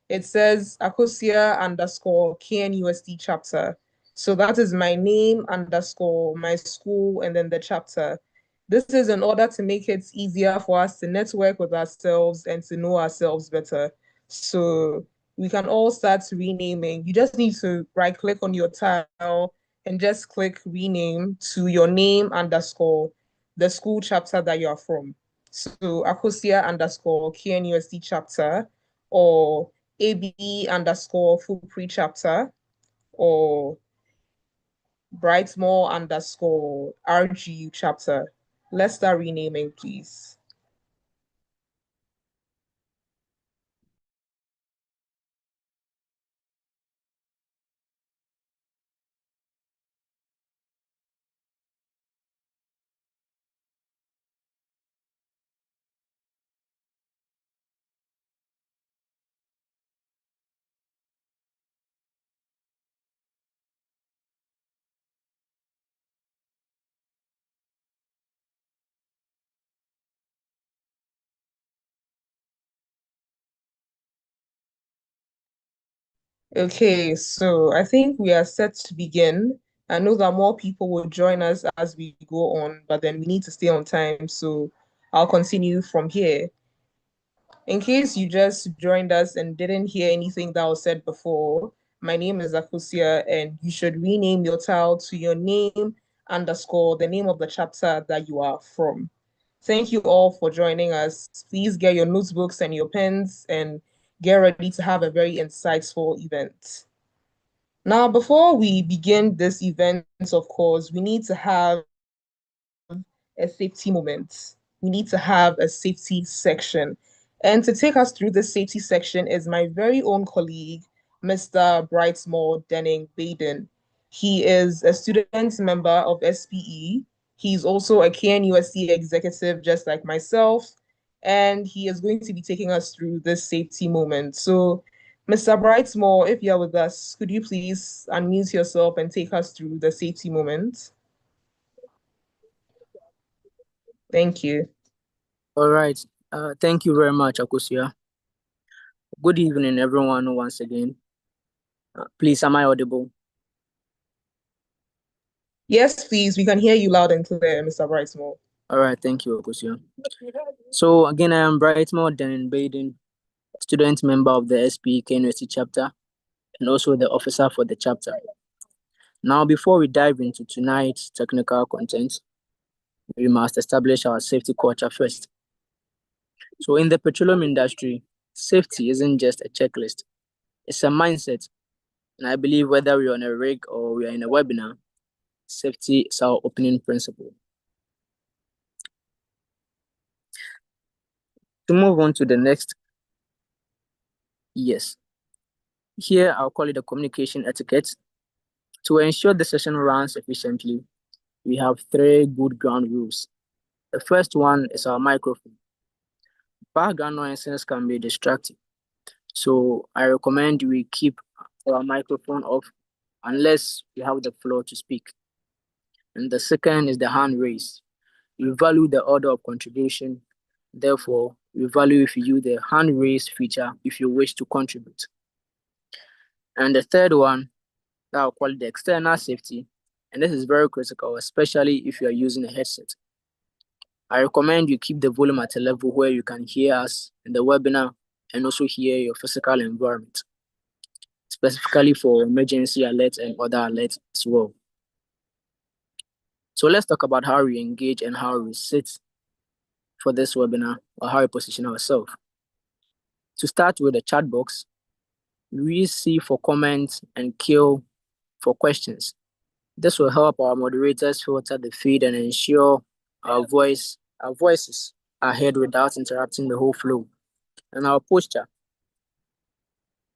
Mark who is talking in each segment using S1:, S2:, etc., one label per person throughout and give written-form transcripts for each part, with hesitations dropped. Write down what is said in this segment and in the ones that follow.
S1: it says Akosia underscore KNUST chapter. So that is my name underscore my school and then the chapter. This is in order to make it easier for us to network with ourselves and to know ourselves better. So we can all start renaming. You just need to right click on your tile and just click rename to your name underscore the school chapter that you are from. So Akosia underscore KNUST chapter or AB underscore full pre chapter or Brightmore underscore RGU chapter. Let's start renaming, please. Okay, so I think we are set to begin. I know that more people will join us as we go on, but then we need to stay on time. So I'll continue from here. In case you just joined us and didn't hear anything that was said before, my name is Akusia, and you should rename your tile to your name underscore the name of the chapter that you are from. Thank you all for joining us. Please get your notebooks and your pens and get ready to have a very insightful event. Now, before we begin this event, of course, we need to have a safety moment. We need to have a safety section. And to take us through the safety section is my very own colleague, Mr. Brightmore Denning Baden. He is a student member of SPE. He's also a KNUST executive, just like myself. And he is going to be taking us through this safety moment. So, Mr. Brightmore, if you're with us, could you please unmute yourself and take us through the safety moment? Thank you.
S2: All right. Thank you very much, Akusia. Good evening, everyone, once again. Please, am I audible?
S1: Yes, please. We can hear you loud and clear, Mr. Brightmore.
S2: All right. Thank you, Akusia. So, again, I am Brightmore Denning Baden, student member of the SPK University chapter and also the officer for the chapter. Now, before we dive into tonight's technical content, we must establish our safety culture first. So, in the petroleum industry, safety isn't just a checklist, it's a mindset. And I believe whether we're on a rig or we are in a webinar, safety is our opening principle. To move on to the next, yes. Here, I'll call it a communication etiquette. To ensure the session runs efficiently, we have 3 good ground rules. The first one is our microphone. Background noises can be distracting, so I recommend we keep our microphone off unless we have the floor to speak. And the second is the hand raise. We value the order of contribution. Therefore, we value if you use the hand raise feature if you wish to contribute. And the third one, that I'll call it the external safety. And this is very critical, especially if you are using a headset. I recommend you keep the volume at a level where you can hear us in the webinar and also hear your physical environment, specifically for emergency alerts and other alerts as well. So let's talk about how we engage and how we sit for this webinar or how we position ourselves. To start with the chat box, we see for comments and kill for questions. This will help our moderators filter the feed and ensure our voices are heard without interrupting the whole flow. And our posture,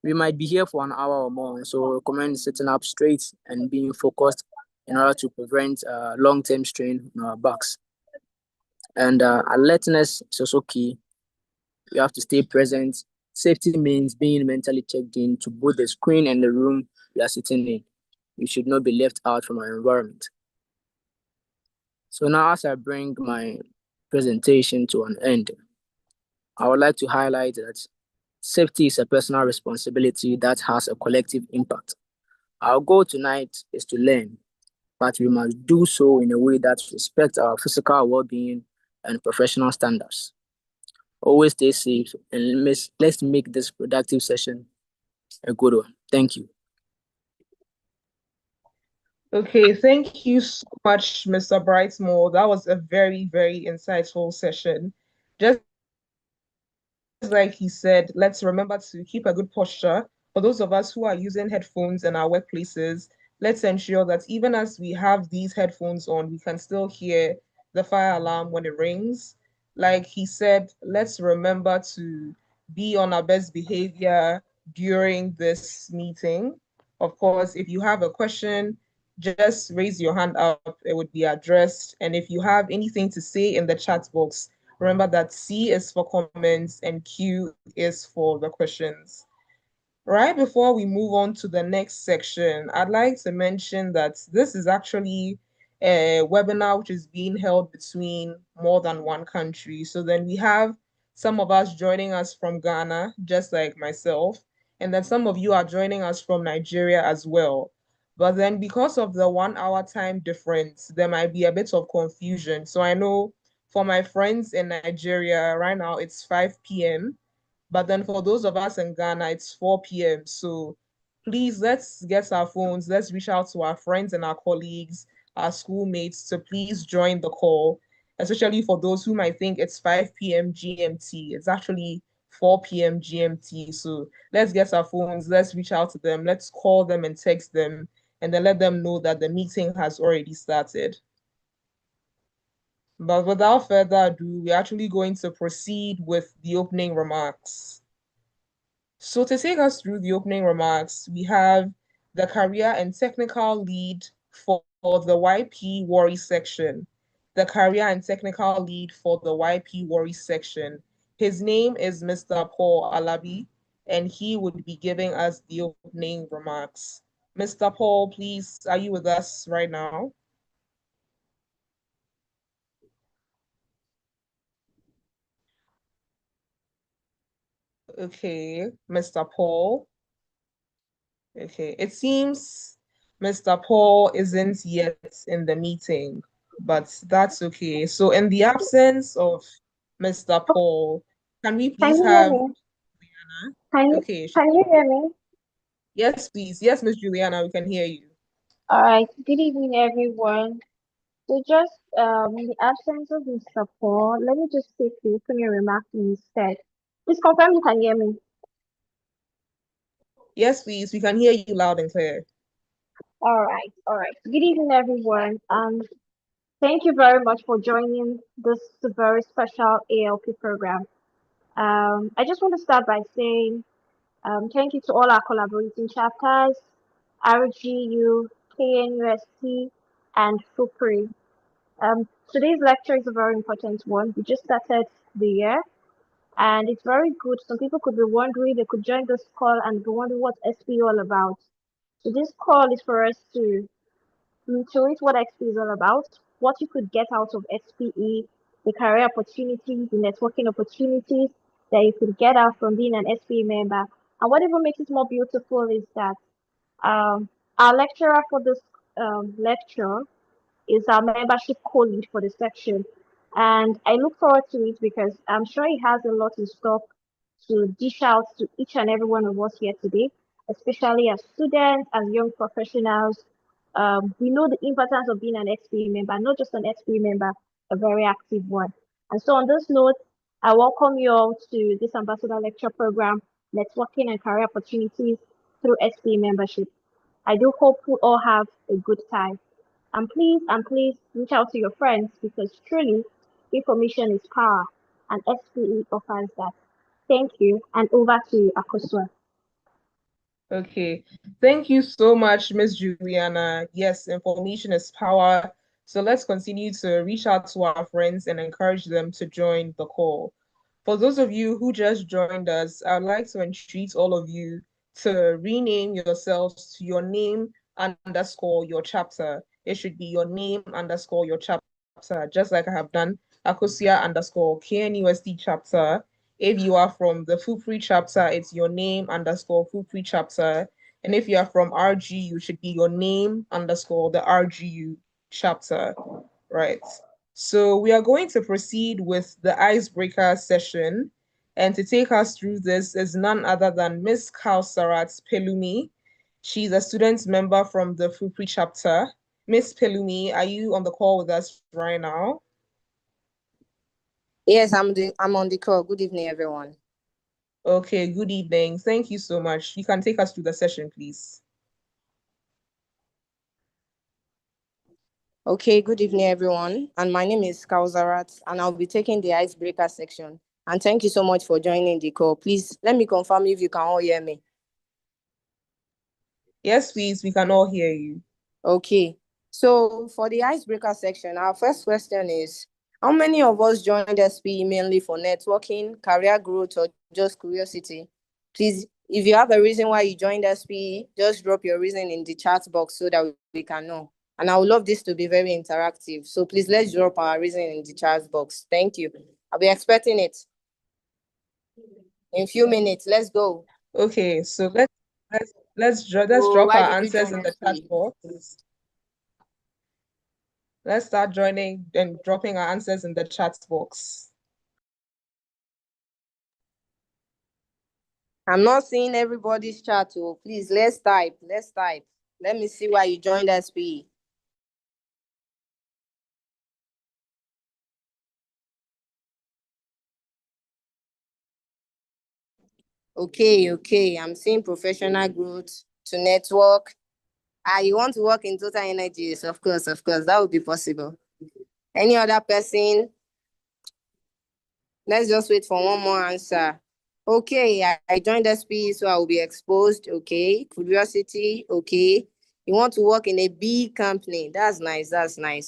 S2: we might be here for an hour or more, so we recommend sitting up straight and being focused in order to prevent long-term strain on our backs. And alertness is also key. You have to stay present. Safety means being mentally checked in to both the screen and the room you are sitting in. You should not be left out from our environment. So now, as I bring my presentation to an end, I would like to highlight that Safety is a personal responsibility that has a collective impact. Our goal tonight is to learn, but we must do so in a way that respects our physical well-being and professional standards. Always stay safe, and let's make this productive session a good one. Thank you.
S1: Okay, thank you so much, Mr. Brightmore. That was a very, very insightful session. Just like he said, let's remember to keep a good posture. For those of us who are using headphones in our workplaces, let's ensure that even as we have these headphones on, we can still hear the fire alarm when it rings. Like he said, let's remember to be on our best behavior during this meeting. Of course, if you have a question, just raise your hand up, it would be addressed. And if you have anything to say in the chat box, remember that C is for comments and Q is for the questions. Right before we move on to the next section, I'd like to mention that this is actually a webinar which is being held between more than one country. So then we have some of us joining us from Ghana, just like myself, and then some of you are joining us from Nigeria as well. But then because of the 1 hour time difference, there might be a bit of confusion. So I know for my friends in Nigeria, right now it's 5 p.m. But then for those of us in Ghana, it's 4 p.m. So please, let's get our phones. Let's reach out to our friends and our colleagues, our schoolmates to please join the call, especially for those who might think it's 5 p.m. GMT. It's actually 4 p.m. GMT. So let's get our phones. Let's reach out to them. Let's call them and text them and then let them know that the meeting has already started. But without further ado, we're actually going to proceed with the opening remarks. So to take us through the opening remarks, we have the career and technical lead for the YP Worry section. The career and technical lead for the YP Worry section. His name is Mr. Paul Alabi, and he would be giving us the opening remarks. Mr. Paul, please, are you with us right now? Okay, Mr. Paul. Okay, it seems Mr. Paul isn't yet in the meeting, but that's okay. So, in the absence of Mr. Paul, can we
S3: Can
S1: please
S3: you hear
S1: have
S3: me?
S1: Juliana?
S3: Can you
S1: Okay,
S3: can you hear me?
S1: yes, please. Yes, Miss Juliana, we can hear you.
S3: All right. Good evening, everyone. So just in the absence of Mr. Paul, let me just take the opening remarks instead. Please confirm you can hear me.
S1: Yes, please. We can hear you loud and clear.
S3: All right. All right. Good evening, everyone. Thank you very much for joining this very special ALP program. I just want to start by saying thank you to all our collaborating chapters, RGU, KNUST, and FUPRI. Today's lecture is a very important one. We just started the year and it's very good. Some people could be wondering, they could join this call and be wondering what SPE all about. So this call is for us to reiterate what XP is all about, what you could get out of SPE, the career opportunities, the networking opportunities that you could get out from being an SPE member. And what even makes it more beautiful is that our lecturer for this lecture is our membership co-lead for the section. And I look forward to it because I'm sure he has a lot in stock to dish out to each and every one of us here today, especially as students, as young professionals. We know the importance of being an XP member, not just an XP member, a very active one. And so on this note, I welcome you all to this Ambassador Lecture Program, Networking and Career Opportunities through SPE membership. I do hope we all have a good time. And please reach out to your friends because truly information is power and SPE offers that. Thank you and over to you, Akosua.
S1: Okay. Thank you so much, Miss Juliana. Yes, information is power. So let's continue to reach out to our friends and encourage them to join the call. For those of you who just joined us, I'd like to entreat all of you to rename yourselves to your name underscore your chapter. It should be your name underscore your chapter, just like I have done, Akosia underscore KNUST chapter. If you are from the FUPRI chapter, it's your name underscore FUPRI chapter. And if you are from RGU, it should be your name underscore the RGU chapter, right? So we are going to proceed with the icebreaker session. And to take us through this is none other than Miss Kausarat Pelumi. She's a student member from the FUPRI chapter. Miss Pelumi, are you on the call with us right now?
S4: Yes, I'm on the call. Good evening, everyone.
S1: Okay, good evening. Thank you so much. You can take us through the session, please.
S4: Okay, good evening, everyone. And my name is Kausarat, and I'll be taking the icebreaker section. And thank you so much for joining the call. Please let me confirm if you can all hear me.
S1: Yes, please. We can all hear you.
S4: Okay. So for the icebreaker section, our first question is, how many of us joined SPE mainly for networking, career growth, or just curiosity? Please, if you have a reason why you joined SPE, just drop your reason in the chat box so that we can know. And I would love this to be very interactive. So please, let's drop our reason in the chat box. Thank you. I'll be expecting it in a few minutes. Let's go.
S1: Okay, so let's drop
S4: Why
S1: our
S4: did you
S1: answers
S4: join
S1: in the
S4: SPE?
S1: chat box. Let's start joining and dropping our answers in the chat box.
S4: I'm not seeing everybody's chat, so please, let's type. Let's type. Let me see why you joined SPE. Okay. I'm seeing professional growth to network. You want to work in Total Energies? Of course. That would be possible. Any other person? Let's just wait for one more answer. Okay, I joined SPE, so I will be exposed. Okay. Curiosity. Okay. You want to work in a big company. That's nice.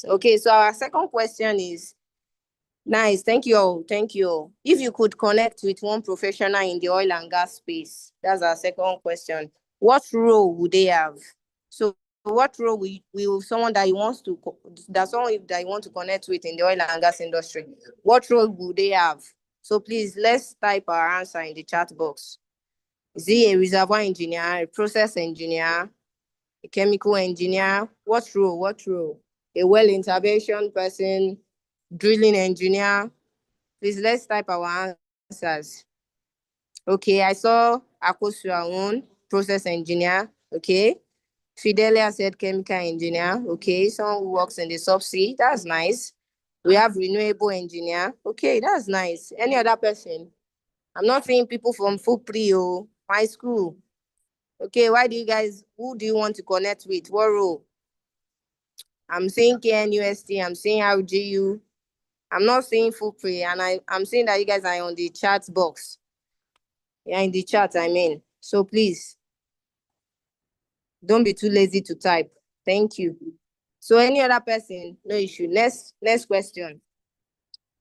S4: Okay, so our second question is, nice. Thank you all. If you could connect with one professional in the oil and gas space, that's our second question. What role would they have? So what role will someone that you want to connect with in the oil and gas industry, what role would they have? So please, let's type our answer in the chat box. Is he a reservoir engineer, a process engineer, a chemical engineer? What role? A well intervention person, drilling engineer? Please, let's type our answers. Okay, I saw Akosu Awon, process engineer. Okay. Fidelia said chemical engineer. Okay, someone who works in the subsea. That's nice. We have renewable engineer. Okay, that's nice. Any other person? I'm not seeing people from FUPRI or my school. Okay, who do you want to connect with? What role? I'm seeing KNUST, I'm seeing RGU. I'm not seeing FUPRI, and I'm seeing that you guys are on the chat box. Yeah, in the chat, I mean. So please, don't be too lazy to type. Thank you. So any other person, no issue. Next question.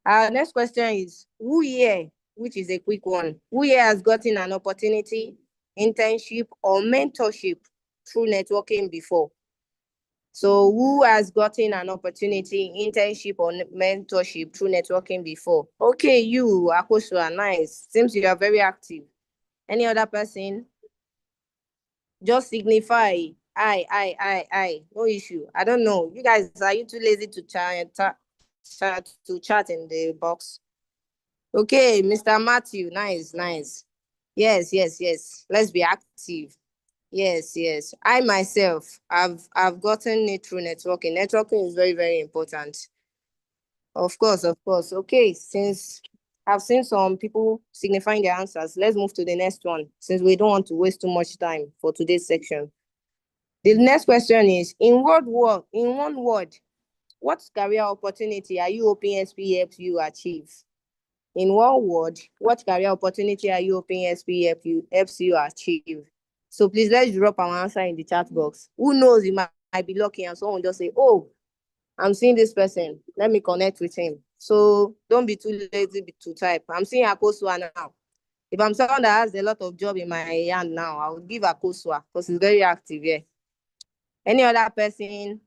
S4: Our next question is, who here, which is a quick one, who here has gotten an opportunity, internship, or mentorship through networking before? So who has gotten an opportunity, internship, or mentorship through networking before? Okay, you, Akoso, are nice. Seems you are very active. Any other person? Just signify. I. No issue. I don't know. You guys, are you too lazy to chat in the box? Okay, Mr. Matthew, nice. Yes. Let's be active. Yes. I myself, I've gotten it through networking. Networking is very, very important. Of course. Okay, since I've seen some people signifying their answers, let's move to the next one, since we don't want to waste too much time for today's section. The next question is, in one word, what career opportunity are you hoping SPE helps you achieve? In one word, what career opportunity are you hoping SPE helps you achieve? So please, let's drop our answer in the chat box. Who knows, you might be lucky and someone just say, oh, I'm seeing this person. Let me connect with him. So don't be too lazy to type. I'm seeing Akosua now. If I'm someone that has a lot of job in my hand now, I would give Akosua because he's very active here. Any other person?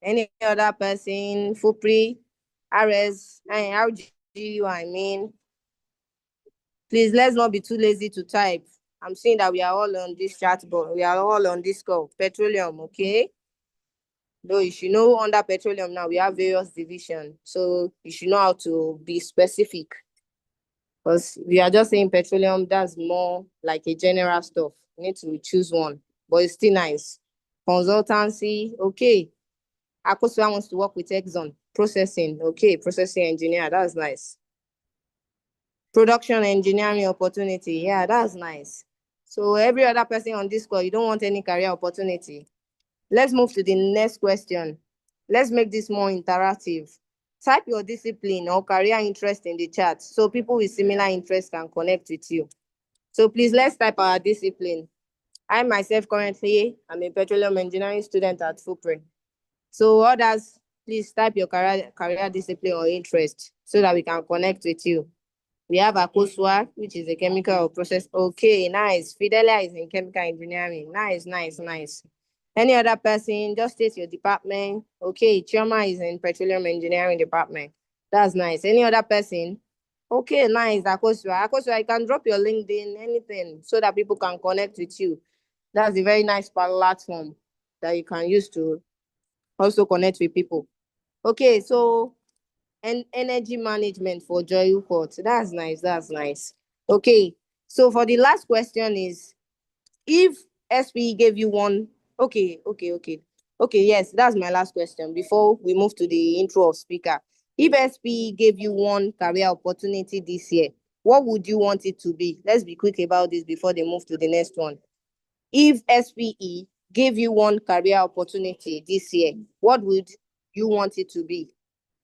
S4: FUPRI, RS, RGU, I mean. Please, let's not be too lazy to type. I'm seeing that we are all on this chat board. We are all on this call. Petroleum, okay? Though you should know under petroleum now, we have various divisions. So you should know how to be specific. Because we are just saying petroleum, that's more like a general stuff. You need to choose one. But it's still nice. Consultancy, okay. Akosua wants to work with Exxon. Processing, okay. Processing engineer, that's nice. Production engineering opportunity, yeah, that's nice. So every other person on this call, you don't want any career opportunity. Let's move to the next question. Let's make this more interactive. Type your discipline or career interest in the chat so people with similar interests can connect with you. So please, let's type our discipline. I myself currently am a petroleum engineering student at FUPRE. So others, please type your career discipline or interest so that we can connect with you. We have Akosua, which is a chemical or process. Okay, nice. Fidelia is in chemical engineering. Nice, nice, nice. Any other person, just state your department. Okay, Chioma is in petroleum engineering department. That's nice. Any other person? Okay, nice. Akosua. Akosua, you can drop your LinkedIn, anything, so that people can connect with you. That's a very nice platform that you can use to also connect with people. Okay, so and energy management for Joy Report. That's nice. That's nice. Okay. So for the last question is, if SPE gave you one, okay. Yes, that's my last question before we move to the intro of speaker. If SPE gave you one career opportunity this year, what would you want it to be? Let's be quick about this before they move to the next one. If SPE gave you one career opportunity this year, what would you want it to be?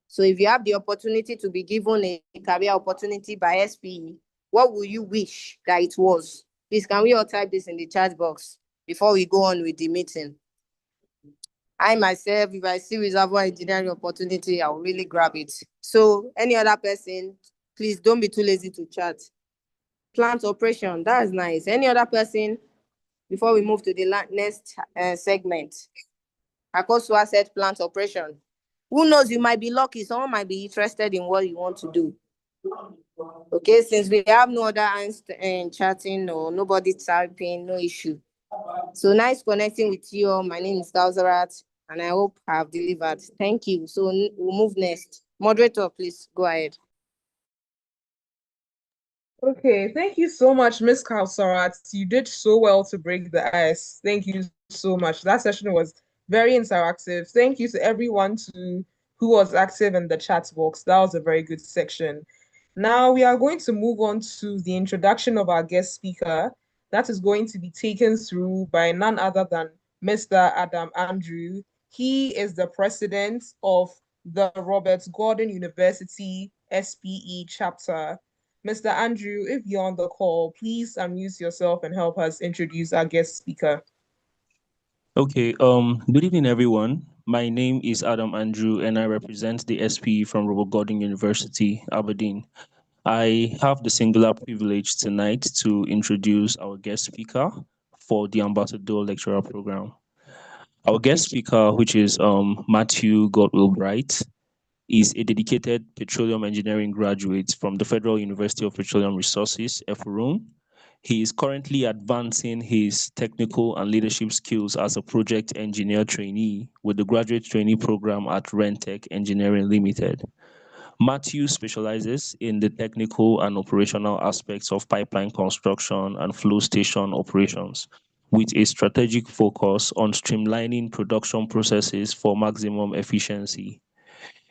S4: So if you have the opportunity to be given a career opportunity by SPE, what would you wish that it was? Please, can we all type this in the chat box before we go on with the meeting? I myself, if I see reservoir engineering opportunity, I will really grab it. So any other person, please don't be too lazy to chat. Plant operation, that's nice. Any other person before we move to the next segment? Akosua said plant operation. Who knows, you might be lucky. Someone might be interested in what you want to do. Okay, since we have no other chatting or nobody typing, no issue. So nice connecting with you all. My name is Dalzarat, and I hope I have delivered. Thank you. So we'll move next. Moderator, please go ahead.
S1: Okay, thank you so much, Miss Kalsarat. You did so well to break the ice. Thank you so much. That session was very interactive. Thank you to everyone who was active in the chat box. That was a very good section. Now we are going to move on to the introduction of our guest speaker. That is going to be taken through by none other than Mr. Adam Andrew. He is the president of the Robert Gordon University SPE chapter. Mr. Andrew, if you're on the call, please unmute yourself and help us introduce our guest speaker.
S5: Okay, good evening, everyone. My name is Adam Andrew, and I represent the SPE from Robert Gordon University, Aberdeen. I have the singular privilege tonight to introduce our guest speaker for the Ambassador Lecturer Program. Our guest speaker, which is Matthew Godwill Bright, is a dedicated petroleum engineering graduate from the Federal University of Petroleum Resources, FURUM. He is currently advancing his technical and leadership skills as a project engineer trainee with the graduate trainee program at Rentec Engineering Limited. Matthew specializes in the technical and operational aspects of pipeline construction and flow station operations, with a strategic focus on streamlining production processes for maximum efficiency.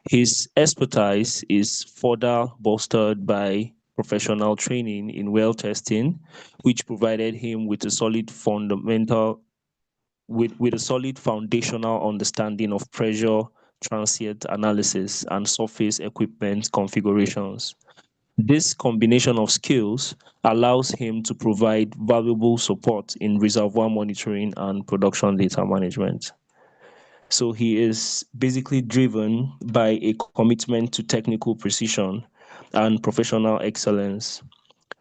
S5: His expertise is further bolstered by professional training in well testing, which provided him with a solid foundational understanding of pressure, transient analysis, and surface equipment configurations. This combination of skills allows him to provide valuable support in reservoir monitoring and production data management. So he is basically driven by a commitment to technical precision and professional excellence.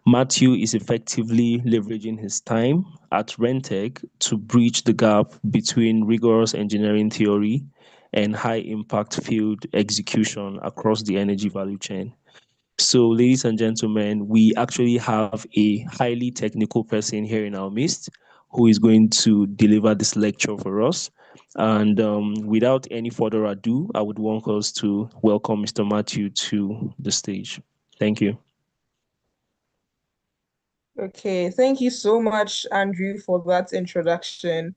S5: Matthew is effectively leveraging his time at Rentec to bridge the gap between rigorous engineering theory and high impact field execution across the energy value chain. So, ladies and gentlemen, we actually have a highly technical person here in our midst who is going to deliver this lecture for us. And without any further ado, I would want us to welcome Mr. Matthew to the stage. Thank you.
S1: Okay, thank you so much, Andrew, for that introduction.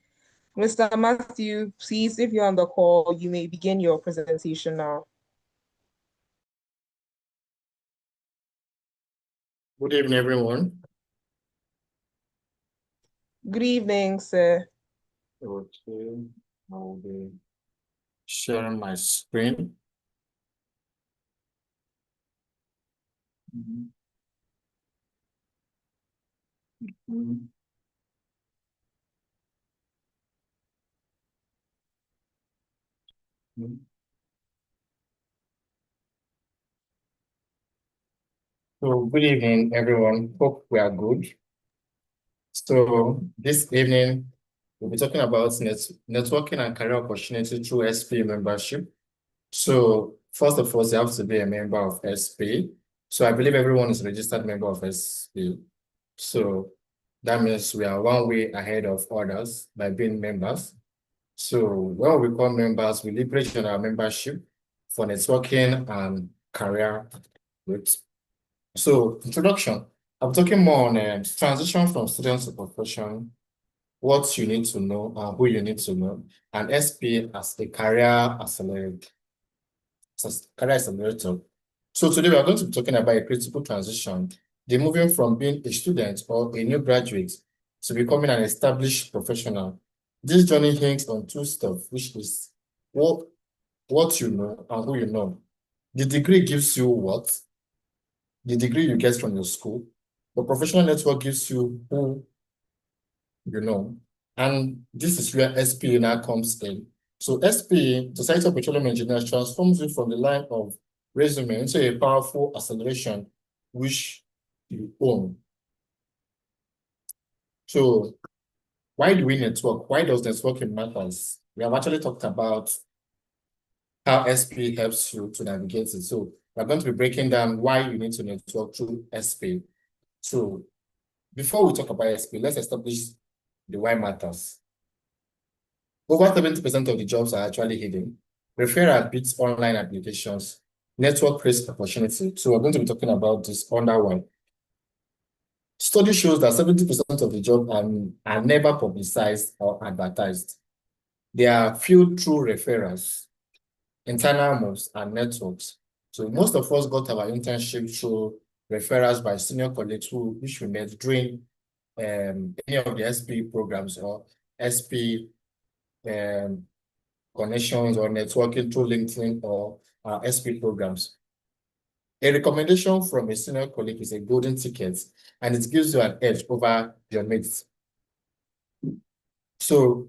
S1: Mr. Matthew, please, if you're on the call, you may begin your presentation now.
S6: Good evening, everyone.
S1: Good evening, sir.
S6: Okay, I'll be sharing my screen. So, good evening, everyone. Hope we are good. So, this evening, we'll be talking about networking and career opportunity through SP membership. So, first of all, you have to be a member of SP. So, I believe everyone is a registered member of SP. So, that means we are one way ahead of others by being members. So, when we become members, we leverage on our membership for networking and career growth. So, introduction. I'm talking more on transition from student to profession, what you need to know and who you need to know, and SP as a career accelerator. So today we are going to be talking about a critical transition, the moving from being a student or a new graduate to becoming an established professional. This journey hinges on two stuff, which is what you know and who you know. The degree gives you what? The degree you get from your school. The professional network gives you who you know. And this is where SP now comes in. So SP, Society of Petroleum Engineers, transforms you from the line of resume into a powerful acceleration which you own. So why do we network? Why does networking matter? We have actually talked about how SP helps you to navigate it. So we're going to be breaking down why you need to network through SP. So before we talk about SP, let's establish the why matters. Over 70% of the jobs are actually hidden. Referral beats online applications. Network creates opportunity. So we're going to be talking about this under one. Study shows that 70% of the jobs are never publicized or advertised. There are few true referrals, internal moves, and networks. So most of us got our internship through referrals by senior colleagues which we met during any of the SP programs or SP connections or networking through LinkedIn or SP programs. A recommendation from a senior colleague is a golden ticket, and it gives you an edge over your mates. So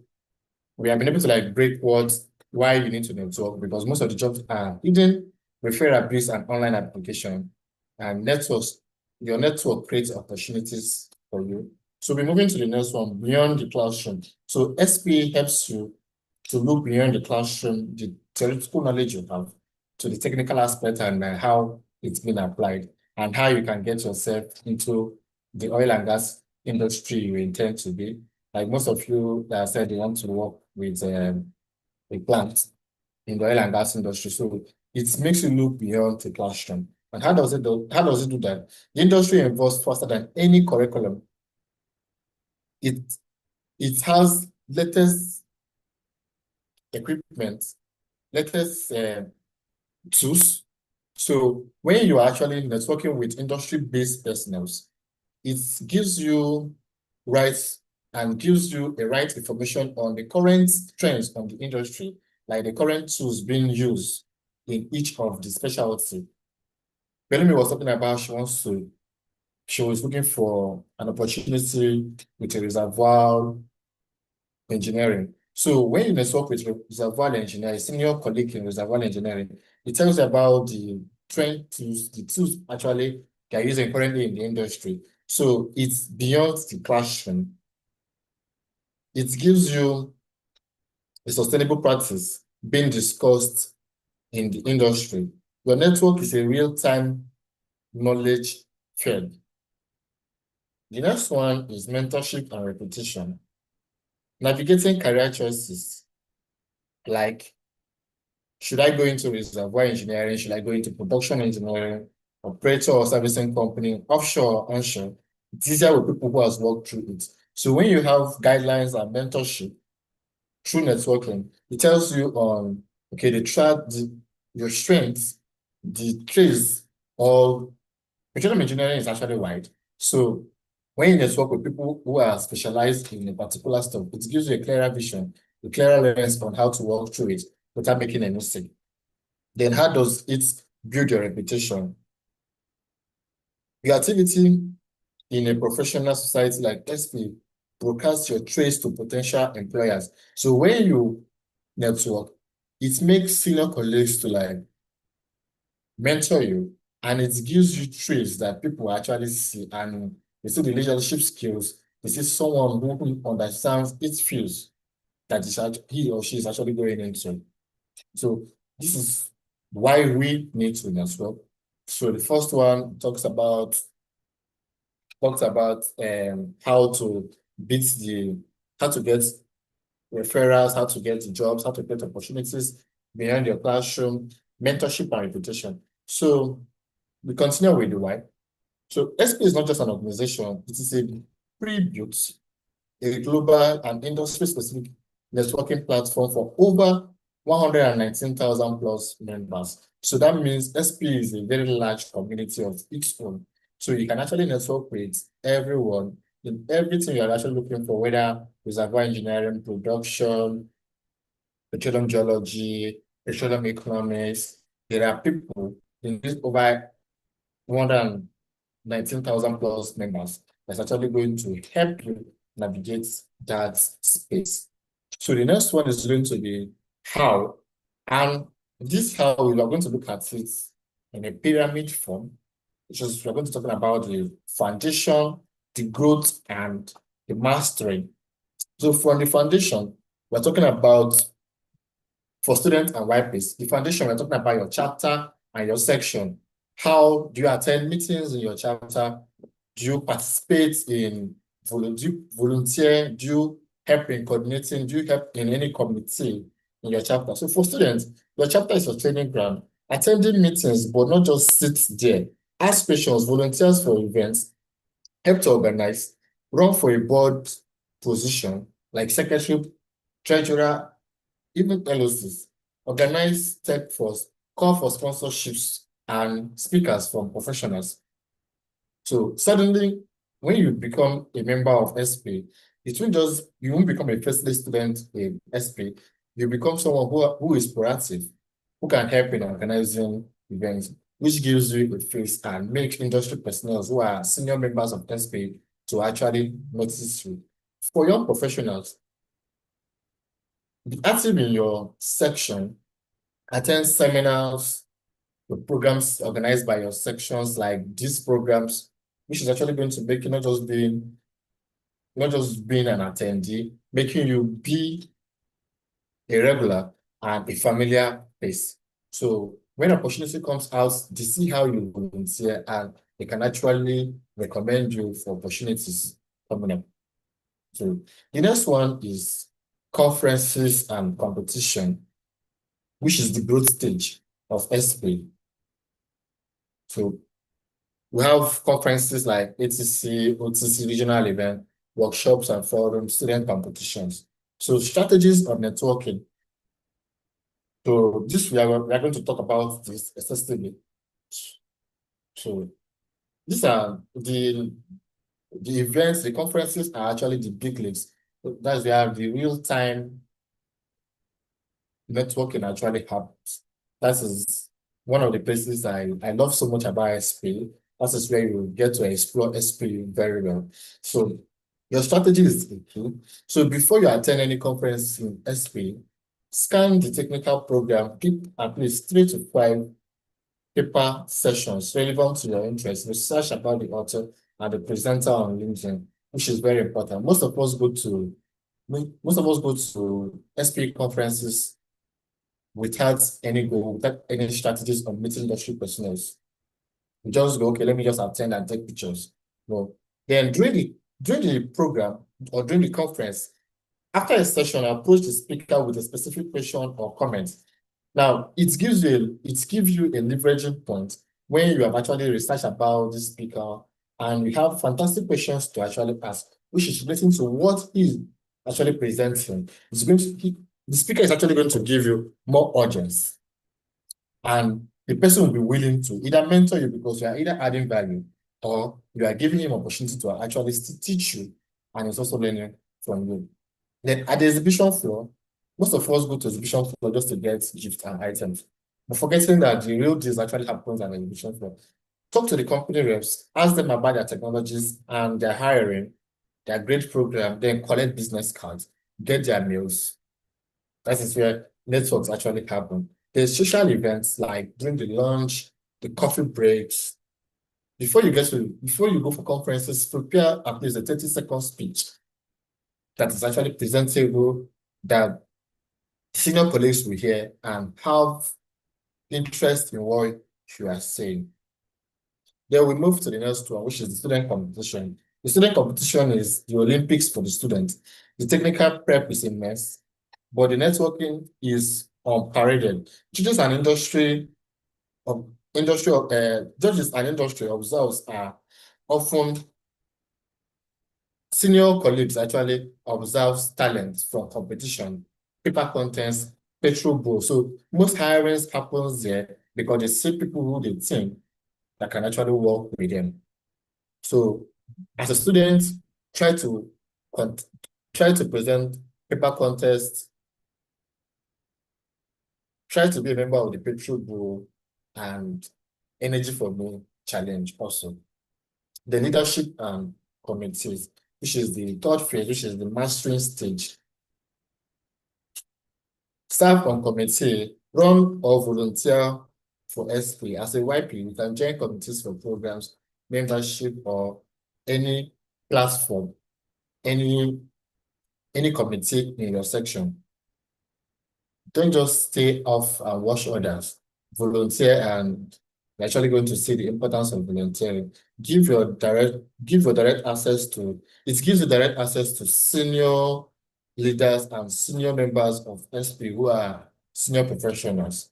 S6: we have been able to break why you need to network, because most of the jobs are hidden, referral based and online application, and networks. Your network creates opportunities for you. So we're moving to the next one, beyond the classroom. So SP helps you to look beyond the classroom, the theoretical knowledge you have, to the technical aspect and how it's been applied, and how you can get yourself into the oil and gas industry you intend to be. Like most of you that said they want to work with a plant in the oil and gas industry. So it makes you look beyond the classroom. And how does it do that? The industry evolves faster than any curriculum. It has latest equipment, latest tools. So when you are actually networking with industry-based personnels, it gives you rights and gives you the right information on the current trends on the industry, like the current tools being used in each of the specialty. Bellamy was talking about she was looking for an opportunity with a reservoir engineering. So when you network with reservoir engineering, senior colleague in reservoir engineering, it tells you about the trend tools, the tools actually they are using currently in the industry. So it's beyond the classroom. It gives you a sustainable practice being discussed in the industry. Your network is a real-time knowledge fed. The next one is mentorship and repetition. Navigating career choices like, should I go into reservoir engineering? Should I go into production engineering, operator or servicing company, offshore or onshore? It's easier with people who has worked through it. So when you have guidelines and mentorship through networking, it tells you on, okay, your strengths, the traits, or petroleum engineering is actually wide. So when you network with people who are specialized in a particular stuff, it gives you a clearer vision, a clearer lens on how to walk through it without making a mistake. Then how does it build your reputation? Your activity in a professional society like SP broadcast your traits to potential employers. So when you network, it makes senior colleagues to like mentor you, and it gives you traits that people actually see, and they see the leadership skills. They see someone who understands its fields that he or she is actually going into. So this is why we need to network. So the first one talks about how to how to get referrals, how to get jobs, how to get opportunities beyond your classroom, mentorship and reputation. So we continue with the why. So SP is not just an organization, it is a pre-built, a global and industry-specific networking platform for over 119,000 plus members. So that means SP is a very large community of its own. So you can actually network with everyone in everything you're actually looking for, whether reservoir engineering, production, petroleum geology, petroleum economics. There are people in this over 119,000 plus members that's actually going to help you navigate that space. So the next one is going to be how. And this how we are going to look at it in a pyramid form, which is we're going to talk about the foundation, the growth, and the mastery. So from the foundation, we're talking about for students and YPs, the foundation, we're talking about your chapter and your section. How do you attend meetings in your chapter? Do you participate in volunteer? Do you help in coordinating? Do you help in any committee in your chapter? So for students, your chapter is your training ground. Attending meetings, but not just sit there. Ask questions, volunteers for events, help to organize, run for a board position like secretary, treasurer, even LOCs, organize tech force, call for sponsorships and speakers from professionals. So suddenly, when you become a member of SP, you won't become a first-year student in SP. You become someone who is proactive, who can help in organizing events, which gives you a face and makes industry personnel who are senior members of SP to actually notice you. For young professionals, be active in your section, attend seminars, the programs organized by your sections, like these programs, which is actually going to make you not just being an attendee, making you be a regular and a familiar face. So when opportunity comes out, they see how you volunteer and they can actually recommend you for opportunities coming up. So the next one is conferences and competition, which is the growth stage of SP. So we have conferences like ATC, OTC, regional event, workshops and forums, student competitions. So strategies of networking. So this we are going to talk about this extensively. So these are the events, the conferences are actually the big leagues. That's where the real-time networking actually happens. That is one of the places I love so much about SP. That is where you get to explore SP very well. So your strategy is the key. So before you attend any conference in SP, scan the technical program, keep at least 3 to 5 paper sessions relevant to your interest, research about the author and the presenter on LinkedIn, which is very important. Most of us go to SP conferences without any goal, without any strategies on meeting industry personnel. You just go, okay, let me just attend and take pictures. No. Then during the program or during the conference, after a session, I approach the speaker with a specific question or comment. Now, it gives you a leveraging point when you have actually researched about this speaker and we have fantastic questions to actually ask, which is relating to what he's actually presenting. The speaker is actually going to give you more audience. And the person will be willing to either mentor you because you are either adding value or you are giving him opportunity to actually teach you and he's also learning from you. Then at the exhibition floor, most of us go to the exhibition floor just to get gifts and items, but forgetting that the real deal actually happens at the exhibition floor. Talk to the company reps, ask them about their technologies and their hiring, their great program, then collect business cards, get their meals. That is where networks actually happen. There's social events like during the lunch, the coffee breaks. Before you go for conferences, prepare at least a 30-second speech that is actually presentable, that senior colleagues will hear and have interest in what you are saying. Then we move to the next one, which is the student competition. The student competition is the Olympics for the students. The technical prep is immense, but the networking is unparalleled. Judges and industry observers are often senior colleagues actually observes talent from competition, paper contests, petrol bowl. So most hirings happens there because they see people who they think that can actually work with them. So as a student, try to present paper contests, try to be a member of the petrol bowl and Energy for Me challenge also. The leadership and committees, which is the third phase, which is the mastering stage. Serve on committee, run or volunteer for SP. As a YP, you can join committees for programs, membership, or any platform, any committee in your section. Don't just stay off and watch others. Volunteer, and you're actually going to see the importance of volunteering. It gives you direct access to senior leaders and senior members of SP who are senior professionals.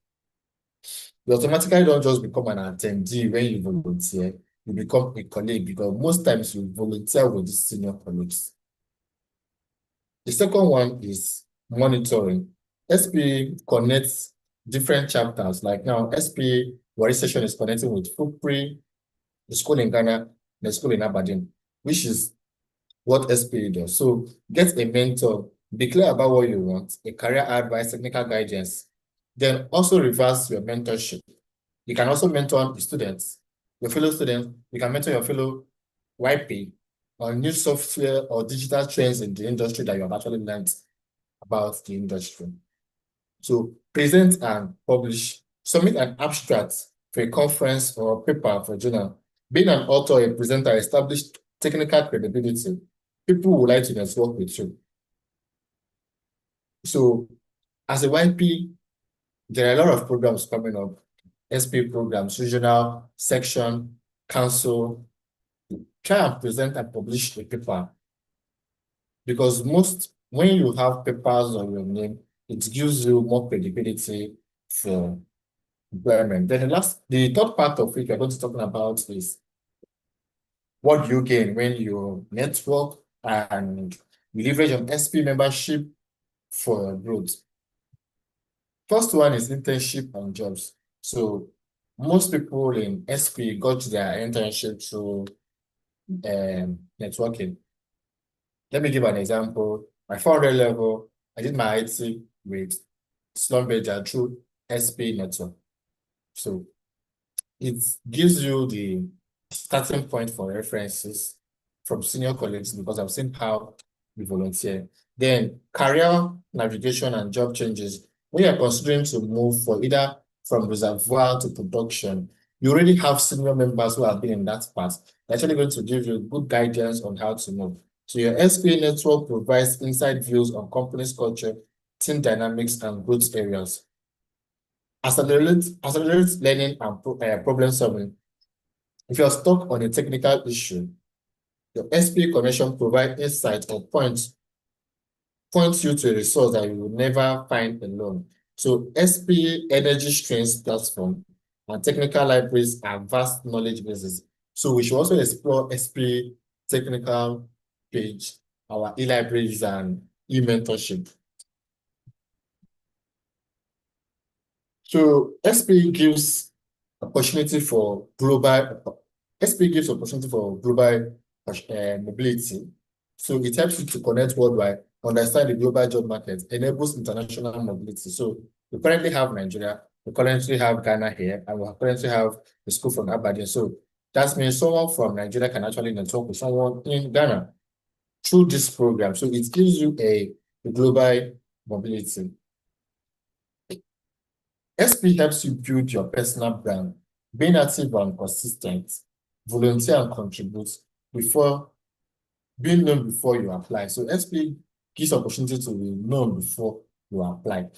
S6: You automatically don't just become an attendee when you volunteer, you become a colleague because most times you volunteer with the senior colleagues. The second one is monitoring. SP connects different chapters. Like now, SP Warri session is connecting with FUPRI, the school in Ghana, the school in Aberdeen, which is what SP does. So get a mentor, be clear about what you want, a career advice, technical guidance, then also reverse your mentorship. You can also mentor the students, your fellow students. You can mentor your fellow YP on new software or digital trends in the industry that you have actually learned about the industry. So present and publish, submit an abstract for a conference or a paper for a journal. Being an author or a presenter established technical credibility. People would like to network with you. So as a YP, there are a lot of programs coming up, SP programs, regional, section, council. Try and present and publish a paper. Because when you have papers on your name, it gives you more credibility for employment. Then the third part of it we're going to talk about is what you gain when you network and you leverage on SP membership for growth. First one is internship and jobs. So most people in SP got their internship through networking. Let me give an example. My 400 level, I did my IT with Schlumberger through SP network. So it gives you the starting point for references from senior colleagues because I've seen how we volunteer. Then career navigation and job changes. When you're considering to move for either from reservoir to production, you already have senior members who have been in that path. They're actually going to give you good guidance on how to move. So your SP network provides inside views on company's culture, team dynamics, and growth areas. Accelerates learning and problem solving. If you're stuck on a technical issue, your SPE connection provides insight or points you to a resource that you will never find alone. So SPE Energy Strengths Platform and technical libraries are vast knowledge bases. So we should also explore SPE technical page, our e-libraries and e-mentorship. So SPE gives opportunity for global mobility. So it helps you to connect worldwide, understand the global job market, enables international mobility. So we currently have Nigeria, we currently have Ghana here, and we currently have the school from Aberdeen. So that means someone from Nigeria can actually network with someone in Ghana through this program. So it gives you a global mobility. SP helps you build your personal brand, being active and consistent, volunteer and contribute before being known before you apply. So SP gives opportunity to be known before you apply.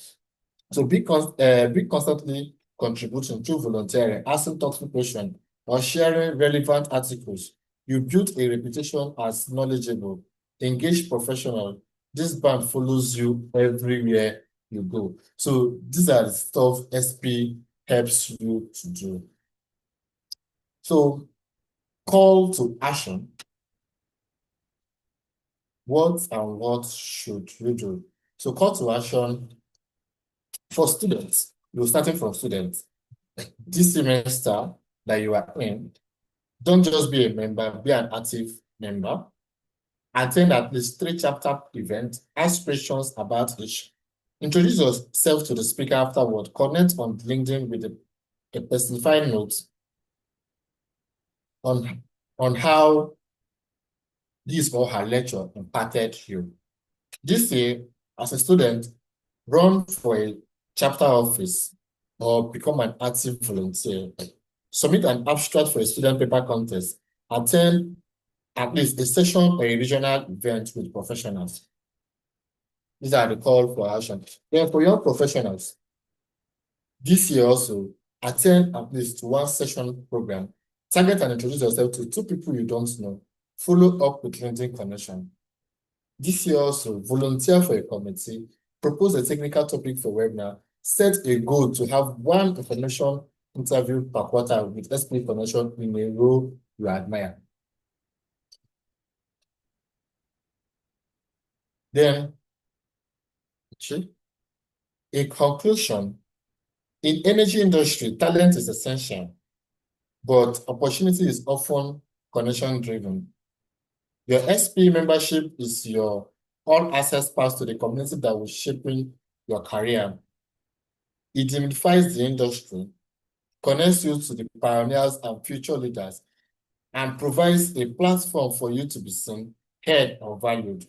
S6: So be constantly contributing through volunteering, asking thoughtful questions, or sharing relevant articles. You build a reputation as knowledgeable, engaged professional. This band follows you everywhere you go. So these are the stuff SP helps you to do. So call to action. What and what should you do? So call to action for students. You're starting from students. This semester that you are in, don't just be a member, be an active member. Attend at least 3 chapter events, ask questions about each. Introduce yourself to the speaker afterward. Connect on LinkedIn with a specified note on how this or her lecture impacted you. This year, as a student, run for a chapter office or become an active volunteer. Submit an abstract for a student paper contest. Attend at least a session or a regional event with professionals. These are the call for action. Then for young professionals, this year also, attend at least 1 session program. Target and introduce yourself to 2 people you don't know. Follow up with LinkedIn connection. This year also, volunteer for a committee, propose a technical topic for webinar, set a goal to have 1 information interview per quarter with SP connection in a role you admire. Then, in conclusion, in energy industry, talent is essential, but opportunity is often connection driven. Your SP membership is your all access pass to the community that will shape your career. It demystifies the industry, connects you to the pioneers and future leaders, and provides a platform for you to be seen, heard, or valued.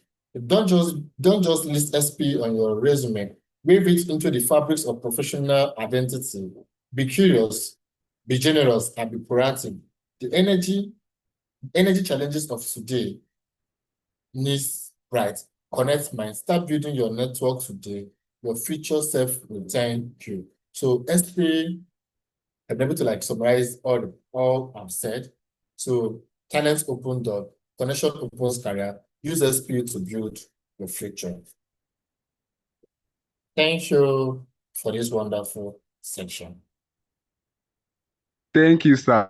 S6: Don't just list SP on your resume. Weave it into the fabrics of professional identity. Be curious, be generous, and be proactive. The energy challenges of today needs bright. Connect mind. Start building your network today. Your future self will thank you. So SP, I'm able to like summarize all I've said. So talent open door, connection opens career. Use SP to build your future. Thank you for this wonderful section.
S7: Thank you, sir.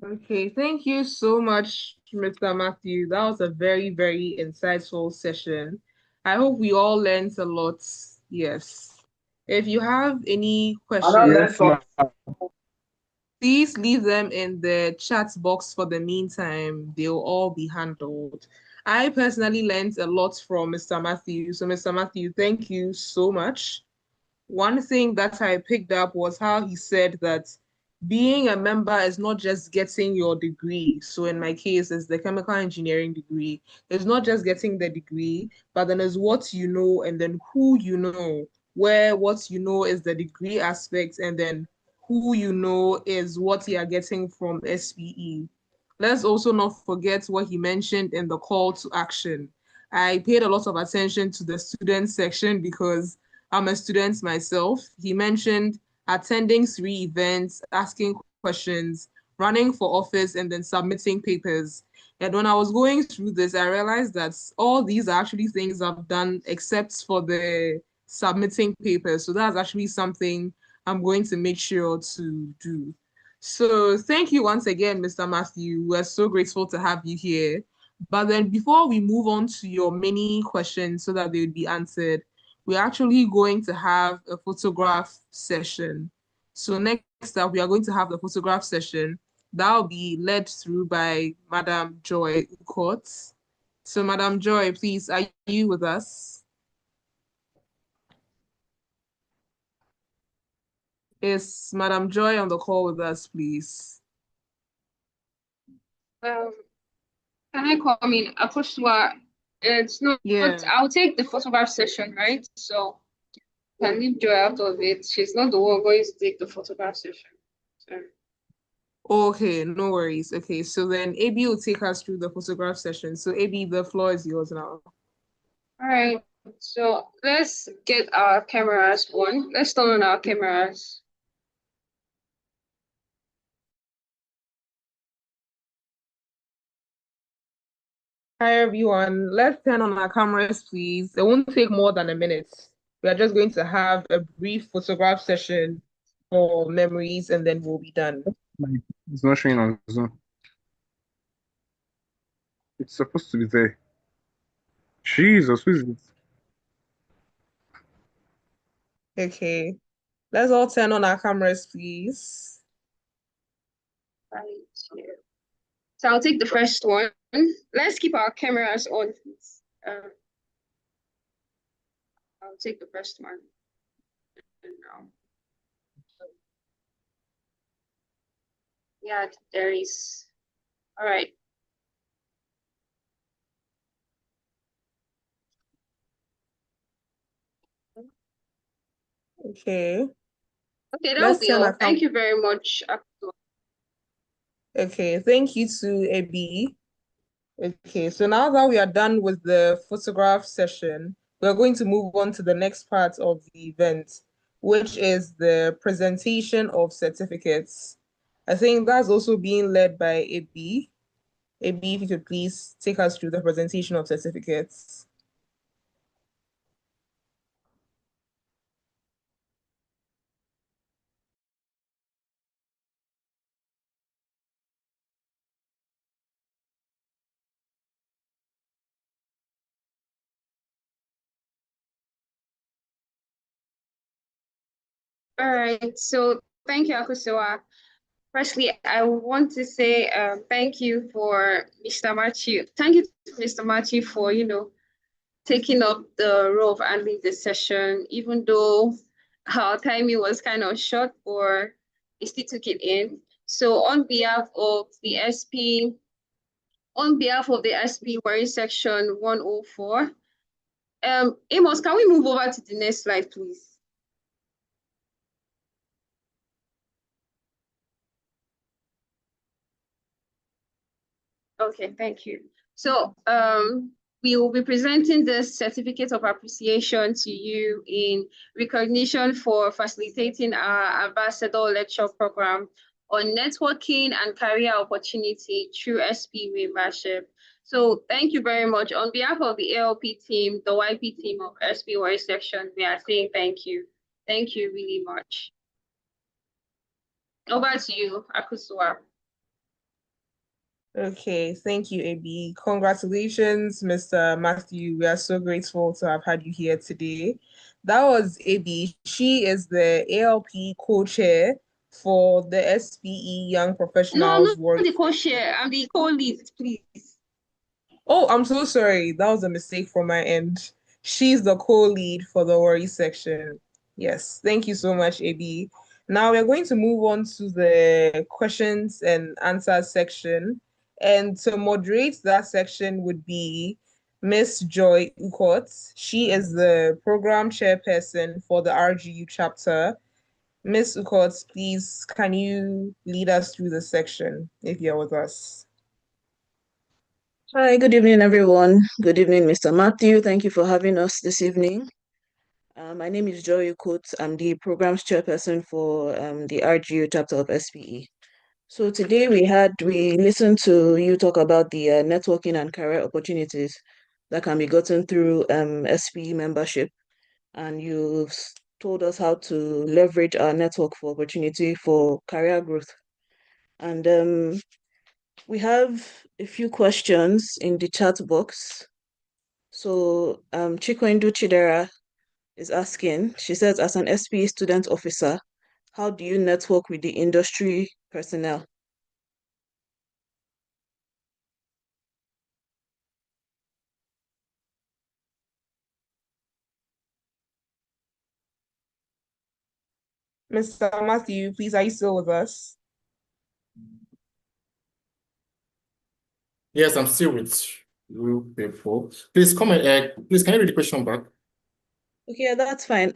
S1: Okay, thank you so much, Mr. Matthew. That was a very, very insightful session. I hope we all learned a lot. Yes. If you have any questions,
S7: Yes, ma'am.
S1: please leave them in the chat box for the meantime. They'll all be handled. I personally learned a lot from Mr. Matthew. So, Mr. Matthew, thank you so much. One thing that I picked up was how he said that being a member is not just getting your degree. So in my case, it's the chemical engineering degree. It's not just getting the degree, but then it's what you know and then who you know, where what you know is the degree aspect and then who you know is what you are getting from SPE. Let's also not forget what he mentioned in the call to action. I paid a lot of attention to the student section because I'm a student myself. He mentioned attending 3 events, asking questions, running for office, and then submitting papers. And when I was going through this, I realized that all these are actually things I've done except for the submitting papers. So that's actually something I'm going to make sure to do. So thank you once again, Mr. Matthew. We're so grateful to have you here. But then before we move on to your many questions so that they would be answered, we're actually going to have a photograph session. So next up, we are going to have the photograph session. That will be led through by Madam Joy Ukot. So Madam Joy, please, are you with us? Is Madam Joy on the call with us, please?
S7: Can I come in? Akosua, it's not,
S1: Yeah.
S7: I'll take the photograph session, right? So can leave Joy out of it. She's not the one going to take the photograph session. So.
S1: Okay, no worries. Okay, so then AB will take us through the photograph session. So AB, the floor is yours now.
S7: All right, so let's get our cameras on. Let's turn on our cameras.
S1: Hi everyone, let's turn on our cameras, please. It won't take more than a minute. We are just going to have a brief photograph session for memories and then we'll be done.
S8: It's not showing on Zoom. It's supposed to be there. Jesus, who is it?
S1: Okay, let's all turn on our cameras, please.
S7: Right here. So I'll take the first one. Let's keep our cameras on, please. I'll take the first one. Yeah, there is. All right.
S1: Okay.
S7: Okay, that'll be all. Thank you very much.
S1: Okay, thank you to AB. Okay, so now that we are done with the photograph session, we're going to move on to the next part of the event, which is the presentation of certificates. I think that's also being led by AB. AB, if you could please take us through the presentation of certificates.
S7: All right, so thank you, Akosua. Firstly, I want to say thank you for Mr. Matthew. Thank you to Mr. Matthew for, taking up the role of handling the session, even though our timing was kind of short, or he still took it in. So on behalf of the SP, Warri section 104, Amos, can we move over to the next slide, please? Okay, thank you. So we will be presenting the certificate of appreciation to you in recognition for facilitating our ambassador lecture program on networking and career opportunity through SP membership. So thank you very much. On behalf of the ALP team, the YP team of SP Warri section, we are saying thank you. Thank you really much. Over to you, Akosua.
S1: Okay, thank you, AB. Congratulations, Mr. Matthew. We are so grateful to have had you here today. That was AB. She is the ALP co-chair for the SPE Young Professionals.
S7: No, I'm not the co-chair. I'm the co-lead, please.
S1: Oh, I'm so sorry. That was a mistake from my end. She's the co-lead for the Warri section. Yes, thank you so much, AB. Now we're going to move on to the questions and answers section. And to moderate that section would be Miss Joy Ukot. She is the program chairperson for the RGU chapter. Miss Ukot, please, can you lead us through the section if you're with us?
S9: Hi, good evening, everyone. Good evening, Mr. Matthew. Thank you for having us this evening. My name is Joy Ukot. I'm the programs chairperson for the RGU chapter of SPE. So today we listened to you talk about the networking and career opportunities that can be gotten through SPE membership, and you've told us how to leverage our network for opportunity for career growth. And we have a few questions in the chat box. So Chikwendu Chidera is asking, she says, as an SPE student officer, how do you network with the industry personnel?
S1: Mr. Matthew, please, are you still with us?
S6: Yes, I'm still with you people. Please comment. Please, can you read the question back?
S9: Okay, that's fine.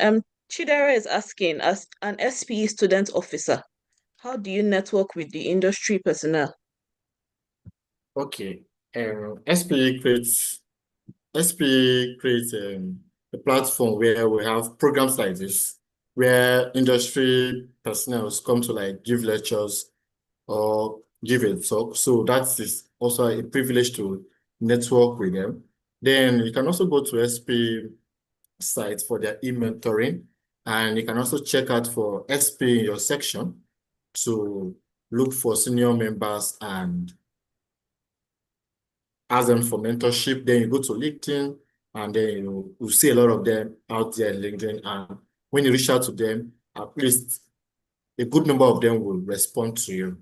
S9: Chidera is asking, as an SPE student officer, how do you network with the industry personnel?
S6: Okay. SPE creates a platform where we have programs like this, where industry personnel come to like give lectures or give a talk. So that is also a privilege to network with them. Then you can also go to SP site for their e-mentoring, and you can also check out for SP in your section to look for senior members and ask them for mentorship. Then you go to LinkedIn, and then you see a lot of them out there in LinkedIn. And when you reach out to them, at least a good number of them will respond to you.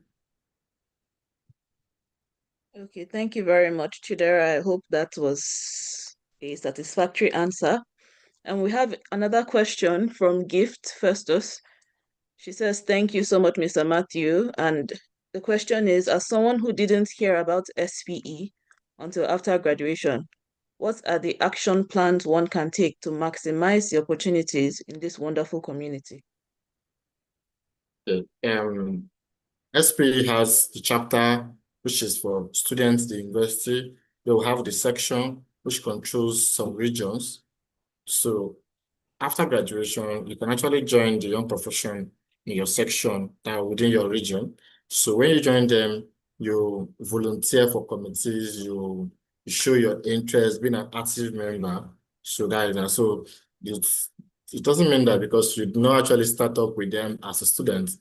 S9: Okay, thank you very much, Chidera. I hope that was a satisfactory answer. And we have another question from Gift Festus. She says, thank you so much, Mr. Matthew. And the question is, as someone who didn't hear about SPE until after graduation, what are the action plans one can take to maximize the opportunities in this wonderful community?
S6: SPE has the chapter, which is for students, the university. They will have the section, which controls some regions. So after graduation, you can actually join the young profession in your section within your region. So when you join them, you volunteer for committees, you show your interest, being an active member. So it doesn't mean that because you do not actually start up with them as a student,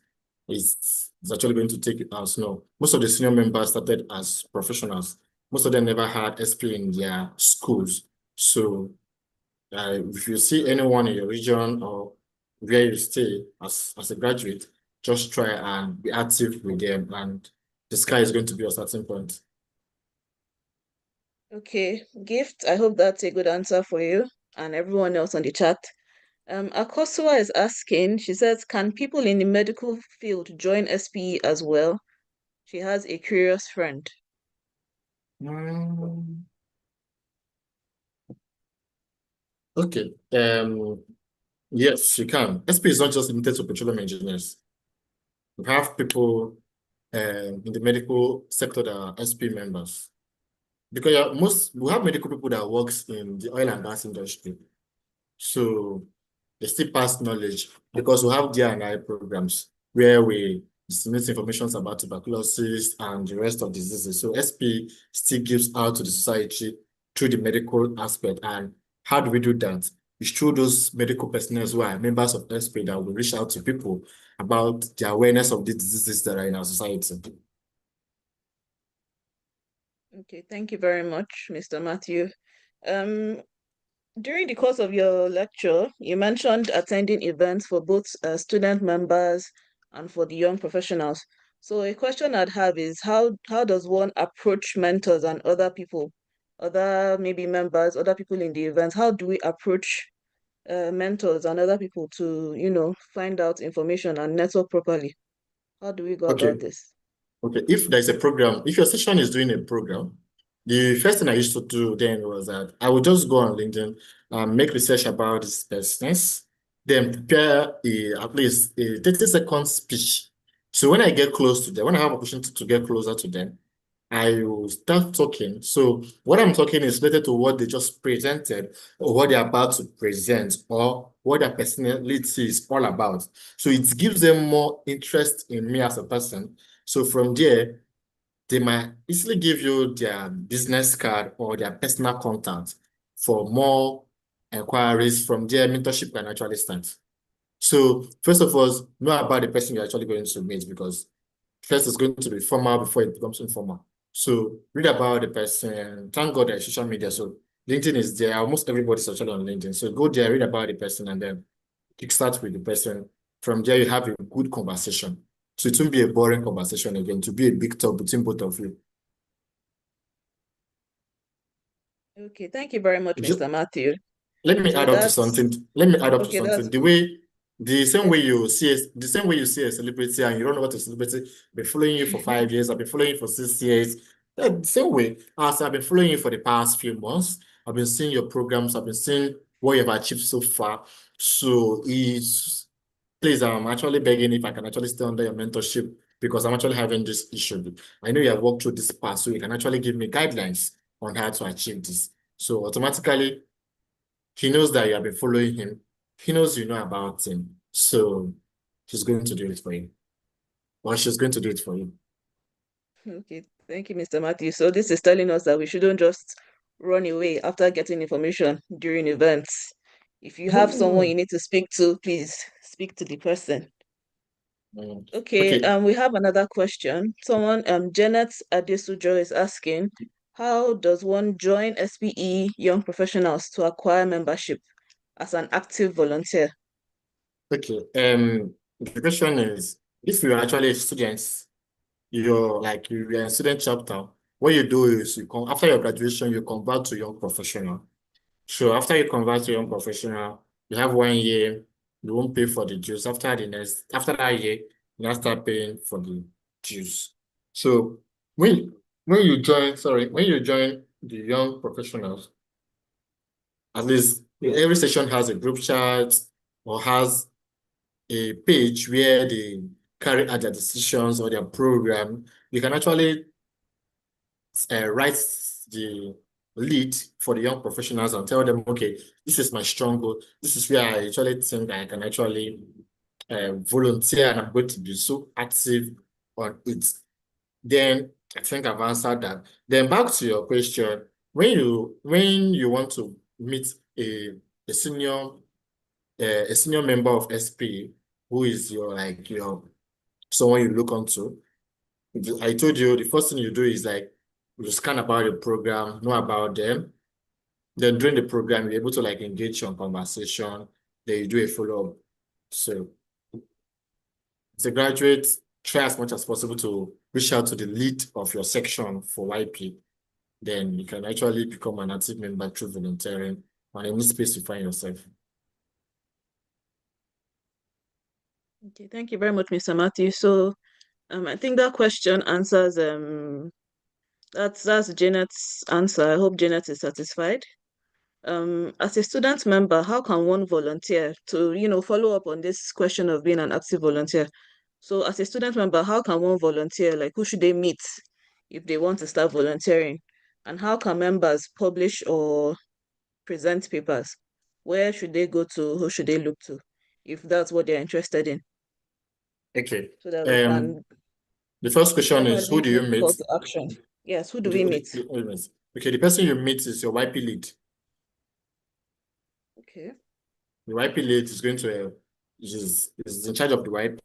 S6: it's actually going to take it as no. Most of the senior members started as professionals. Most of them never had SP in their schools. So if you see anyone in your region or where you stay as a graduate, just try and be active with them, and the sky is going to be a starting point.
S9: Okay, Gift, I hope that's a good answer for you and everyone else on the chat. Akosua is asking, she says, can people in the medical field join SPE as well? She has a curious friend.
S6: Okay. Yes, you can. SP is not just limited to petroleum engineers. We have people in the medical sector that are SP members. Because we have medical people that works in the oil and gas industry. So they still pass knowledge because we have D&I programs where we disseminate information about tuberculosis and the rest of diseases. So SP still gives out to the society through the medical aspect. And how do we do that? It's through those medical personnel who are members of SP that will reach out to people about the awareness of the diseases that are in our society.
S9: Okay, thank you very much, Mr. Matthew. During the course of your lecture, you mentioned attending events for both student members and for the young professionals. So a question I'd have is how does one approach mentors and other people, other maybe members, other people in the event? How do we approach mentors and other people to, find out information and network properly? How do we go about this?
S6: Okay, if there's a program, if your session is doing a program, the first thing I used to do then was that I would just go on LinkedIn and make research about this business, then prepare at least a 30-second speech. So when I get close to them, when I have opportunity to get closer to them, I will start talking. So what I'm talking is related to what they just presented or what they're about to present or what their personality is all about. So it gives them more interest in me as a person. So from there, they might easily give you their business card or their personal contact for more inquiries. From there, mentorship can actually start. So first of all, know about the person you're actually going to meet, because first it's going to be formal before it becomes informal. So read about the person. Thank God there's social media. So LinkedIn is there. Almost everybody's actually on LinkedIn. So go there, read about the person, and then kickstart with the person. From there, you have a good conversation. So it won't be a boring conversation again, to be a big talk between both of you.
S9: Okay, thank you very much,
S6: Just,
S9: Mr. Matthew.
S6: let me
S9: So
S6: add up to
S9: that's
S6: something. Let me add up to
S9: okay.
S6: something. The same way you see a celebrity and you don't know what a celebrity, been following you for 5 years, I've been following you for 6 years. The same way as I've been following you for the past few months, I've been seeing your programs, I've been seeing what you've achieved so far. So please, I'm actually begging if I can actually stay under your mentorship, because I'm actually having this issue. I know you have walked through this path, so you can actually give me guidelines on how to achieve this. So automatically, he knows that you have been following him. He knows you know about him. So he's going to do it for you. Or she's going to do it for you.
S9: okay. Thank you, Mr. Matthew. So this is telling us that we shouldn't just run away after getting information during events. If you have someone you need to speak to, please speak to the person. Okay,
S6: Okay.
S9: we have another question. Someone, Janet Adesujo is asking, how does one join SPE Young Professionals to acquire membership as an active volunteer?
S6: Okay. The question is, if you're actually a student, you're in student chapter, what you do is after your graduation, you convert to young professional. So after you convert to young professional, you have 1 year, you won't pay for the dues. After that year, you have to start paying for the dues. So when you join the young professionals, at least every session has a group chat or has a page where they carry out their decisions or their program. You can actually write the lead for the young professionals and tell them, okay, this is my strong goal. This is where I actually think I can actually volunteer, and I'm going to be so active on it. Then I think I've answered that. Then back to your question, when you want to meet a senior member of SP who is your someone you look onto, I told you the first thing you do is you scan about the program, know about them. Then during the program, you're able to engage on conversation. Then you do a follow-up. So as a graduate, try as much as possible to reach out to the lead of your section for YP. Then you can actually become an active member through volunteering on any space you find yourself.
S9: Okay, thank you very much, Mr. Matthew. So I think that question answers that's Janet's answer. I hope Janet is satisfied. As a student member, how can one volunteer to, follow up on this question of being an active volunteer? So as a student member, how can one volunteer? Like, who should they meet if they want to start volunteering? And how can members publish or present papers? Where should they go to? Who should they look to if that's what they're interested in?
S6: Okay.
S9: So that we can
S6: The first question is, who
S9: formally
S6: do you
S9: give
S6: meet?
S9: call to action. Yes, who do we meet?
S6: Okay, the person you meet is your YP lead.
S9: Okay.
S6: The YP lead is going to is in charge of the YP.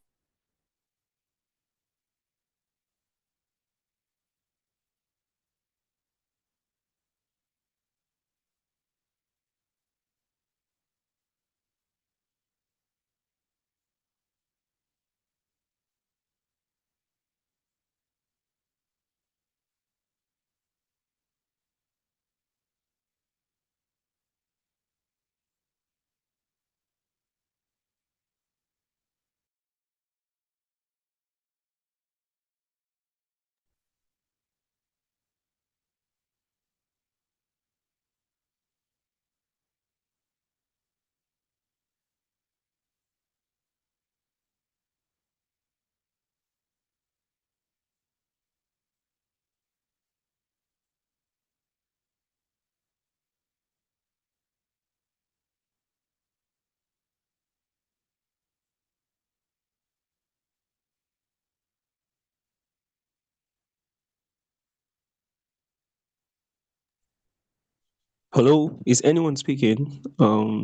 S5: Hello, is anyone speaking?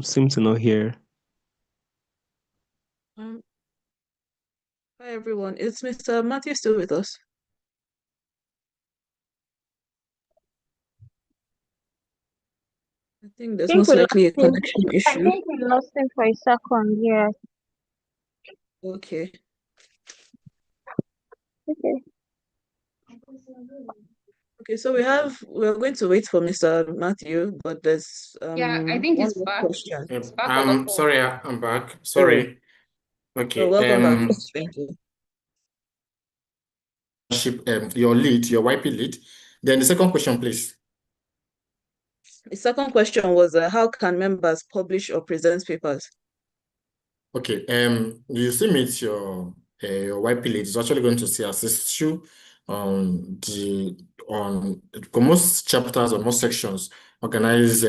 S5: Seem to not hear.
S9: Um, Hi everyone, is Mr. Matthew still with us? I think
S3: I
S9: there's
S3: think
S9: most
S3: we lost
S9: likely a
S3: him.
S9: connection
S3: I
S9: issue.
S3: think we lost him for a second. Yeah.
S9: Okay.
S3: Okay.
S9: Okay, so we're going to wait for Mr. Matthew, but there's
S7: Yeah, I think
S9: one
S7: it's
S9: more
S7: back.
S9: question.
S7: It's back on the call.
S6: Sorry, I'm back.
S9: Oh,
S6: Sorry.
S9: so
S6: Okay.
S9: welcome back. Thank you.
S6: Your lead, your YP lead. Then the second question, please.
S9: The second question was how can members publish or present papers?
S6: Okay. You still meet your YP lead is actually going to see assist you on most chapters or most sections organize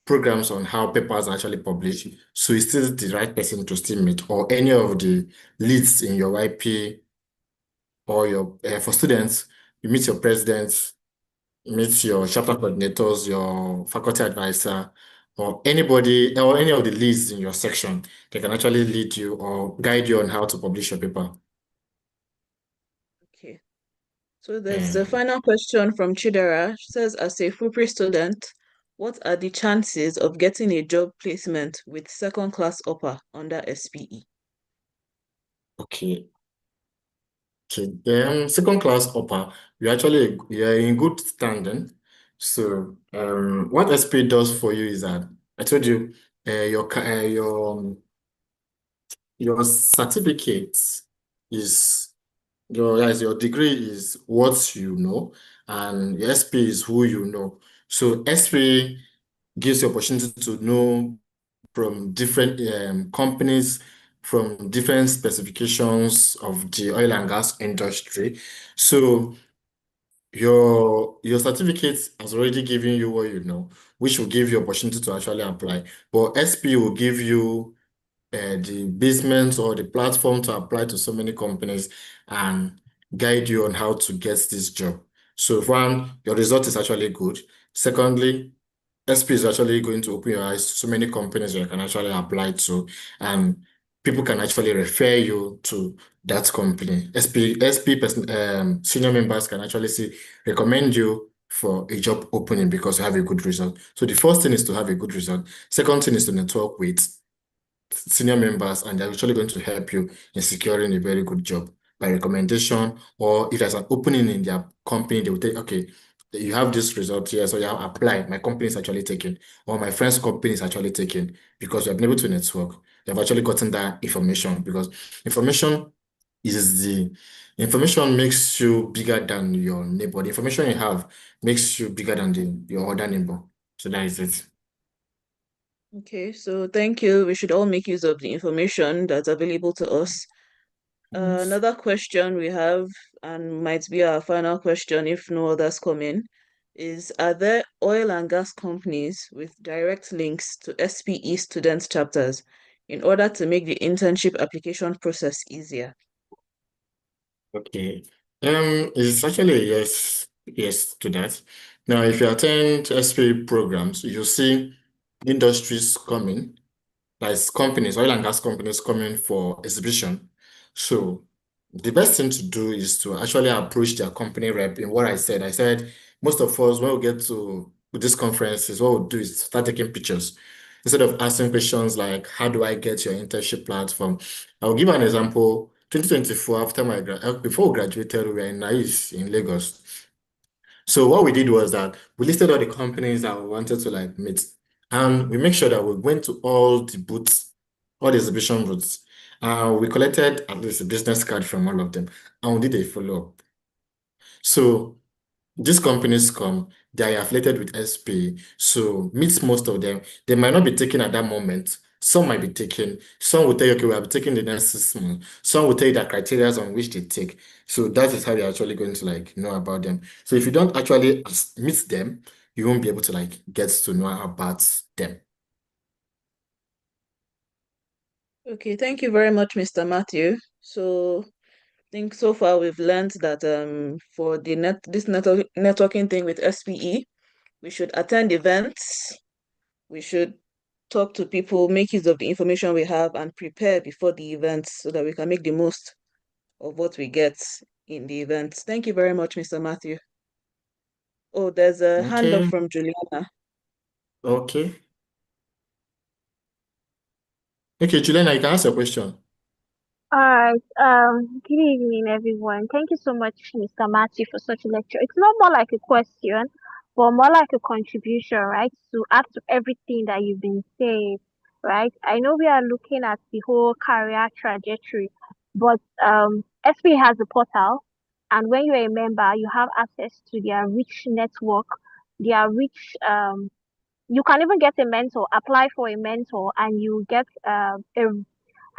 S6: programs on how papers are actually published. So it's still the right person to still meet, or any of the leads in your YP, or your for students, you meet your president, meet your chapter coordinators, your faculty advisor, or anybody or any of the leads in your section. They can actually lead you or guide you on how to publish your paper.
S9: Okay. So there's the final question from Chidera. She says, as a FUPRI student, what are the chances of getting a job placement with second class upper under SPE?
S6: Okay. Okay. Then second class upper, you're in good standing. So what SP does for you is that I told you your certificate is your degree is what you know, and your SP is who you know. So SP gives you opportunity to know from different companies, from different specifications of the oil and gas industry. So your certificate has already given you what you know, which will give you opportunity to actually apply. But SP will give you the basement or the platform to apply to so many companies and guide you on how to get this job. So one, your result is actually good. Secondly, SP is actually going to open your eyes to so many companies you can actually apply to, and people can actually refer you to that company. Senior members can actually recommend you for a job opening because you have a good result. So the first thing is to have a good result. Second thing is to network with senior members, and they're actually going to help you in securing a very good job by recommendation, or if there's an opening in their company, they will take, okay, you have this result here, so you have applied. My company is actually taken, or my friend's company is actually taken, because you have been able to network. You've actually gotten that information, because information is the information makes you bigger than your neighbor. The information you have makes you bigger than your other neighbor. So that is it.
S9: Okay, so thank you. We should all make use of the information that's available to us. Another question we have, and might be our final question if no others come in, is are there oil and gas companies with direct links to SPE student chapters in order to make the internship application process easier?
S6: Okay. It's actually a yes to that. Now, if you attend SP programs, you see industries coming, like companies, oil and gas companies coming for exhibition. So the best thing to do is to actually approach their company rep in what I said. I said most of us, when we get to these conferences, what we'll do is start taking pictures. Instead of asking questions like, how do I get your internship platform? I'll give an example. 2024, before we graduated, we were in NICE in Lagos. So what we did was that we listed all the companies that we wanted to like meet, and we make sure that we went to all the booths, all the exhibition booths. We collected at least a business card from all of them, and we did a follow-up. So these companies come, they are affiliated with SP, so meet most of them. They might not be taken at that moment. Some might be taken. Some will tell you, okay, we have taken the next 6 months. Some will tell you the criteria on which they take. So that is how you're actually going to like know about them. So if you don't actually meet them, you won't be able to like get to know about them.
S9: Okay, thank you very much, Mr. Matthew. So I think so far we've learned that for this networking thing with SPE, We should attend events. We should talk to people, make use of the information we have, and prepare before the events so that we can make the most of what we get in the events. Thank you very much, Mr. Matthew. Oh, there's a hand up
S6: Okay.
S9: from Juliana.
S6: Okay. Okay, Juliana, you can ask a question.
S3: All right. Good evening, everyone. Thank you so much, Mr. Matthew, for such a lecture. It's not more like a question, but more like a contribution, right? To add to everything that you've been saying, right? I know we are looking at the whole career trajectory, but SP has a portal, and when you're a member, you have access to their rich network, their rich you can even get a mentor, apply for a mentor, and you get an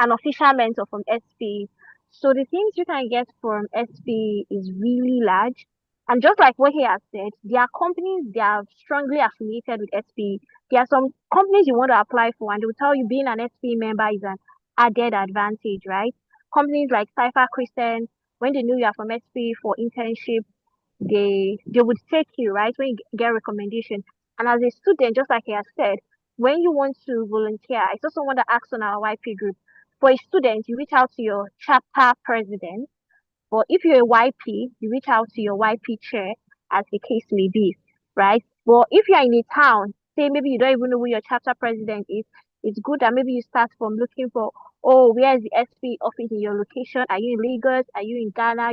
S3: official mentor from SP. So the things you can get from SP is really large. And just like what he has said, there are companies they are strongly affiliated with SP. There are some companies you want to apply for, and they will tell you being an SP member is an added advantage, right? Companies like Cypher Christian, when they know you are from SP for internship, they would take you right when you get recommendation. And as a student, just like he has said, when you want to volunteer, I saw someone that asked on our YP group. For a student, you reach out to your chapter president, but if you're a YP, you reach out to your YP chair, as the case may be, right? But if you're in a town, say maybe you don't even know who your chapter president is, it's good that maybe you start from looking for, oh, where is the SP office in your location? Are you in Lagos? Are you in Ghana?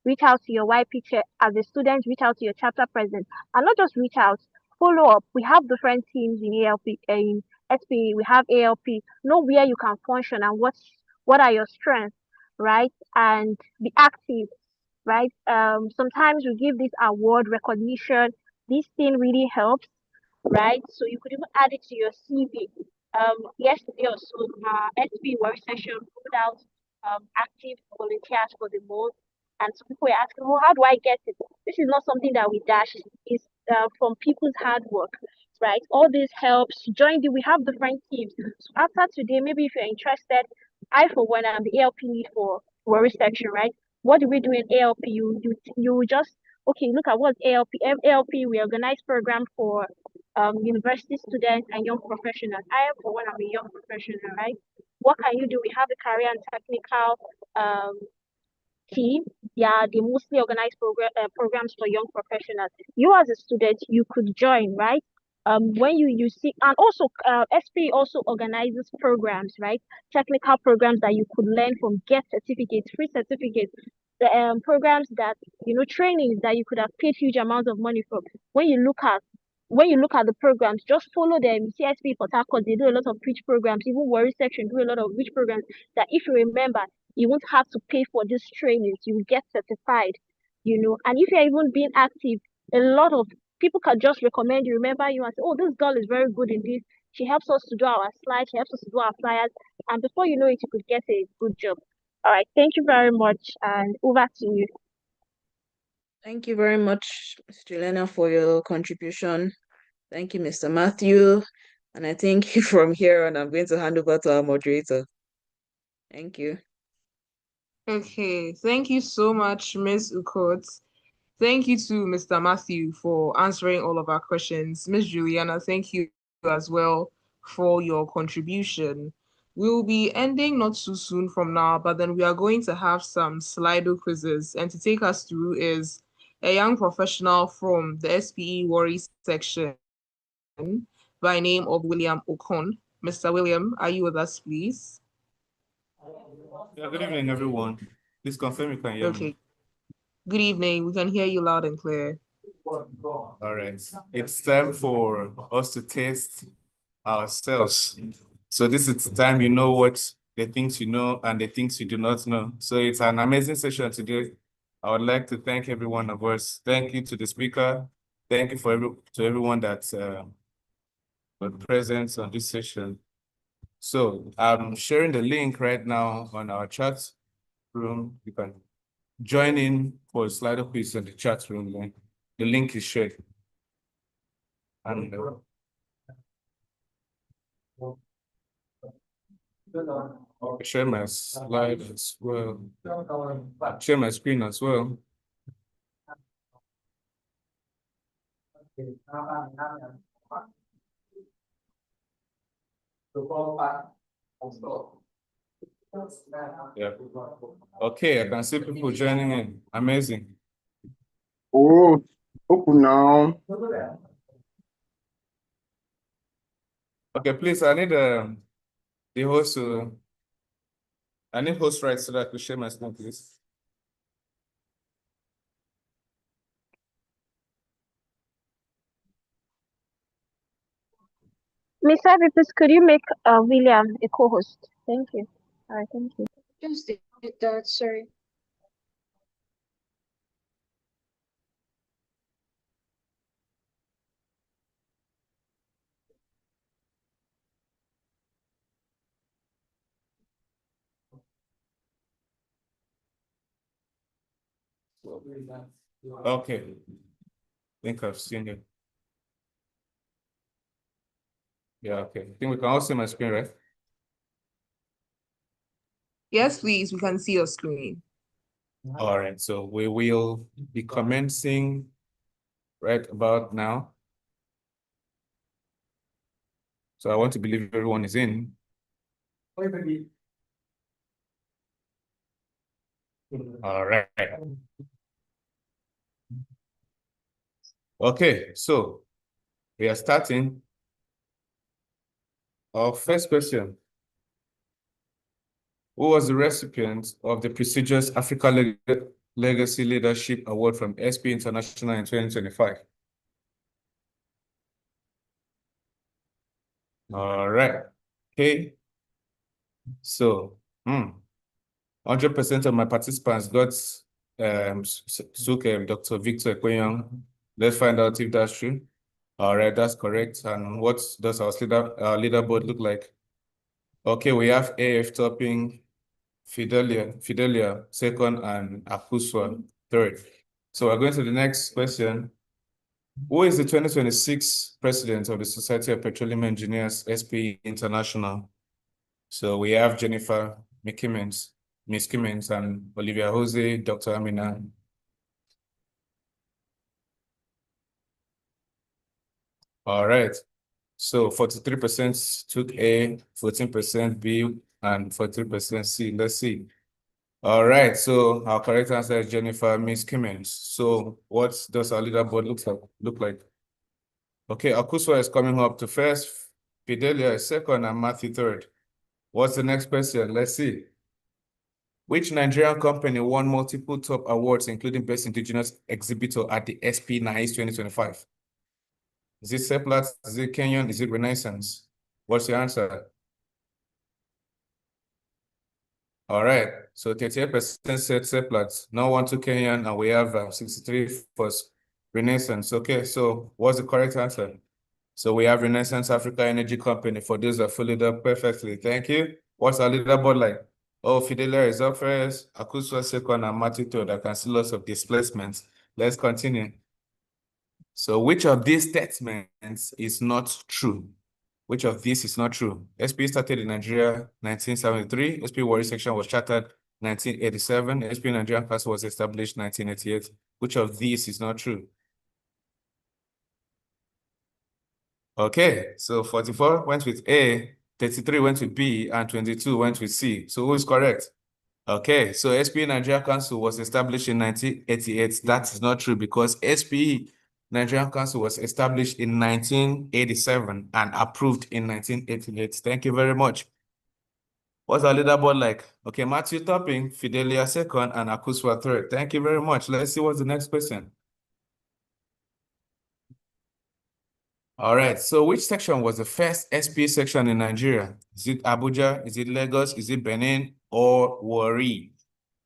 S3: Reach out to your YP chair. As a student, reach out to your chapter president. And not just reach out, follow up. We have different teams in ALP, in SP, we have ALP. Know where you can function and what are your strengths, right? And be active, right? Sometimes we give this award recognition. This thing really helps, right? So you could even add it to your CV. Yesterday or so, SP work session put out active volunteers for the month, and some people were asking, "Well, how do I get it?" This is not something that we dash. It's from people's hard work, right? All this helps. Join the. We have different teams. So after today, maybe if you're interested, I for one am the ALP lead for work section, right? What do we do in ALP? You just okay. Look at what ALP. ALP we organize program for university students and young professionals. I am for one, I'm a young professional, right? What can you do? We have the career and technical team. Yeah, they mostly organize programs for young professionals. You as a student, you could join, right? When you see, and also SP also organizes programs, right? Technical programs that you could learn from, get certificates, free certificates, the programs that trainings that you could have paid huge amounts of money for. When you look at the programs, just follow them. CSP Port Harcourt, they do a lot of preach programs. Even Worry Section do a lot of preach programs that if you remember, you won't have to pay for these trainings. You will get certified, And if you're even being active, a lot of people can just recommend you, remember you, and say, oh, this girl is very good in this. She helps us to do our slides. She helps us to do our flyers. And before you know it, you could get a good job. All right. Thank you very much. And over to you.
S9: Thank you very much, Ms. Juliana, for your contribution. Thank you, Mr. Matthew. And I think from here on, I'm going to hand over to our moderator. Thank you.
S1: Okay, thank you so much, Ms. Ukot. Thank you to Mr. Matthew for answering all of our questions. Ms. Juliana, thank you as well for your contribution. We'll be ending not too soon from now, but then we are going to have some Slido quizzes. And to take us through is a young professional from the SPE Worry section by name of William Okon. Mr. William, are you with us, please?
S10: Yeah, good evening, everyone. Please confirm you can hear me.
S1: Good evening. We can hear you loud and clear.
S10: All right. It's time for us to test ourselves. So this is the time you know what the things you know and the things you do not know. So it's an amazing session today. I would like to thank every one of us. Thank you to the speaker. Thank you to everyone that was present on this session. So I'm sharing the link right now on our chat room. You can join in for a Slido quiz on the chat room. Then the link is shared. And I'll share my slide as well. Share my screen as well. Yeah. Okay, I can see people joining in. Amazing.
S8: Oh, open now.
S10: Okay, please, I need the host to. I need host rights so that I can share my screen, please.
S3: Miss Ivy, please, could you make William a co-host? Thank you. All right, thank you.
S7: Just did that, sorry.
S10: Okay. I think I've seen it. Yeah, okay. I think we can all see my screen, right?
S1: Yes, please. We can see your screen.
S10: All right, so we will be commencing right about now. So I want to believe everyone is in. All right. Okay, so we are starting. Our first question. Who was the recipient of the prestigious Africa Legacy Leadership Award from SP International in 2025? All right. Okay. So, 100% of my participants got Dr. Victor Ekwenyang. Let's find out if that's true. All right, that's correct. And what does our leaderboard look like? Okay, we have AF topping, Fidelia second, and Akuswa third. So we're going to the next question. Who is the 2026 president of the Society of Petroleum Engineers, SP International? So we have Jennifer Miss Kimmins, and Olivia Jose, Dr. Amina. All right. So 43% took A, 14% B, and 43% C. Let's see. All right. So our correct answer is Jennifer Miss Kimmins. So what does our leaderboard look like? Okay, Akuswa is coming up to first, Fidelia is second, and Matthew third. What's the next question? Let's see. Which Nigerian company won multiple top awards, including Best Indigenous Exhibitor at the SP NICE 2025? Is it Seplat? Is it Kenyan? Is it Renaissance? What's your answer? All right. So 38% said Seplat. No one to Kenyan, and we have 63 for Renaissance. Okay, so what's the correct answer? So we have Renaissance Africa Energy Company. For those that followed up perfectly. Thank you. What's our leaderboard like? Oh, Fidelia is up first, Akuswa second, and Matthew third. I can see lots of displacements. Let's continue. So which of these statements is not true? Which of these is not true? SP started in Nigeria 1973. SP Warri Section was chartered 1987. SP Nigerian Council was established 1988. Which of these is not true? Okay, so 44 went with A, 33 went with B, and 22 went with C. So who is correct? Okay, so SPE Nigerian Council was established in 1988. That is not true because SPE Nigerian Council was established in 1987 and approved in 1988. Thank you very much. What's our leaderboard like? Okay, Matthew topping, Fidelia second, and Akuswa third. Thank you very much. Let's see what's the next question. All right, so which section was the first SP section in Nigeria? Is it Abuja? Is it Lagos? Is it Benin or Warri?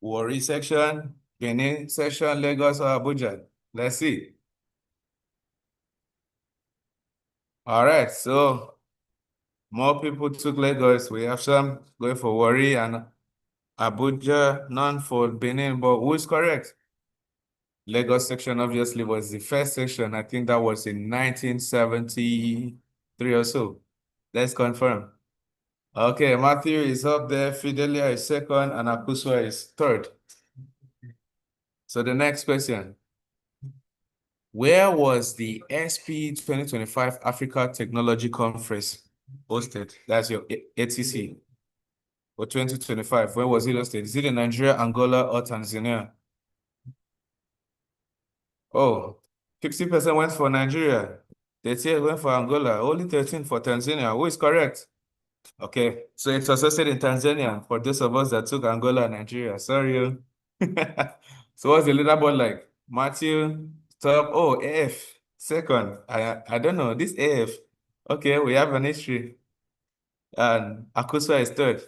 S10: Warri section, Benin section, Lagos or Abuja? Let's see. All right, so more people took Lagos. We have some going for Warri and Abuja, none for Benin, but who is correct? Lagos section obviously was the first section. I think that was in 1973 or so. Let's confirm. Okay, Matthew is up there, Fidelia is second, and Akuswa is third. So the next question. Where was the SP 2025 Africa Technology Conference hosted? That's your ATC for 2025. Where was it hosted? Is it in Nigeria, Angola, or Tanzania? Oh, 50% went for Nigeria. 38 went for Angola. Only 13 for Tanzania. Who is correct? Okay, so it was hosted in Tanzania for those of us that took Angola and Nigeria. Sorry. So what's the leaderboard like? Matthew, top. Oh, AF, second. I don't know. This AF. Okay, we have an history. And Akusa is third.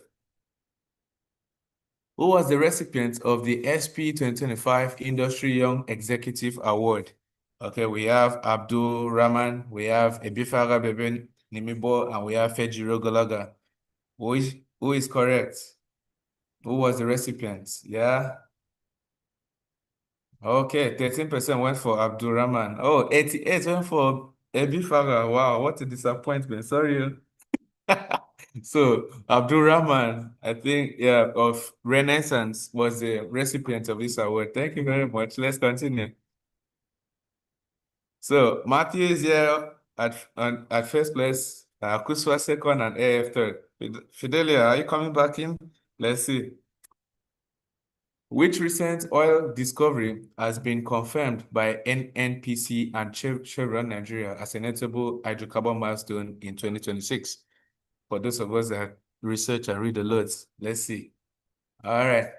S10: Who was the recipient of the SP 2025 Industry Young Executive Award? Okay, we have Abdul Rahman, we have Ebifara Bebe Nimibo, and we have Fejiro Golaga. Who is correct? Who was the recipient? Yeah. Okay, 13% went for Abdul Rahman. Oh, 88 went for Ebifara. Wow, what a disappointment. Sorry. So Abdul Rahman, I think, yeah, of Renaissance was the recipient of this award. Thank you very much. Let's continue. So Matthew is here at first place, Kuswa second, and AF third. Fidelia, are you coming back in? Let's see. Which recent oil discovery has been confirmed by NNPC and Chevron Nigeria as a notable hydrocarbon milestone in 2026? For those of us that research and read a lot, let's see. All right.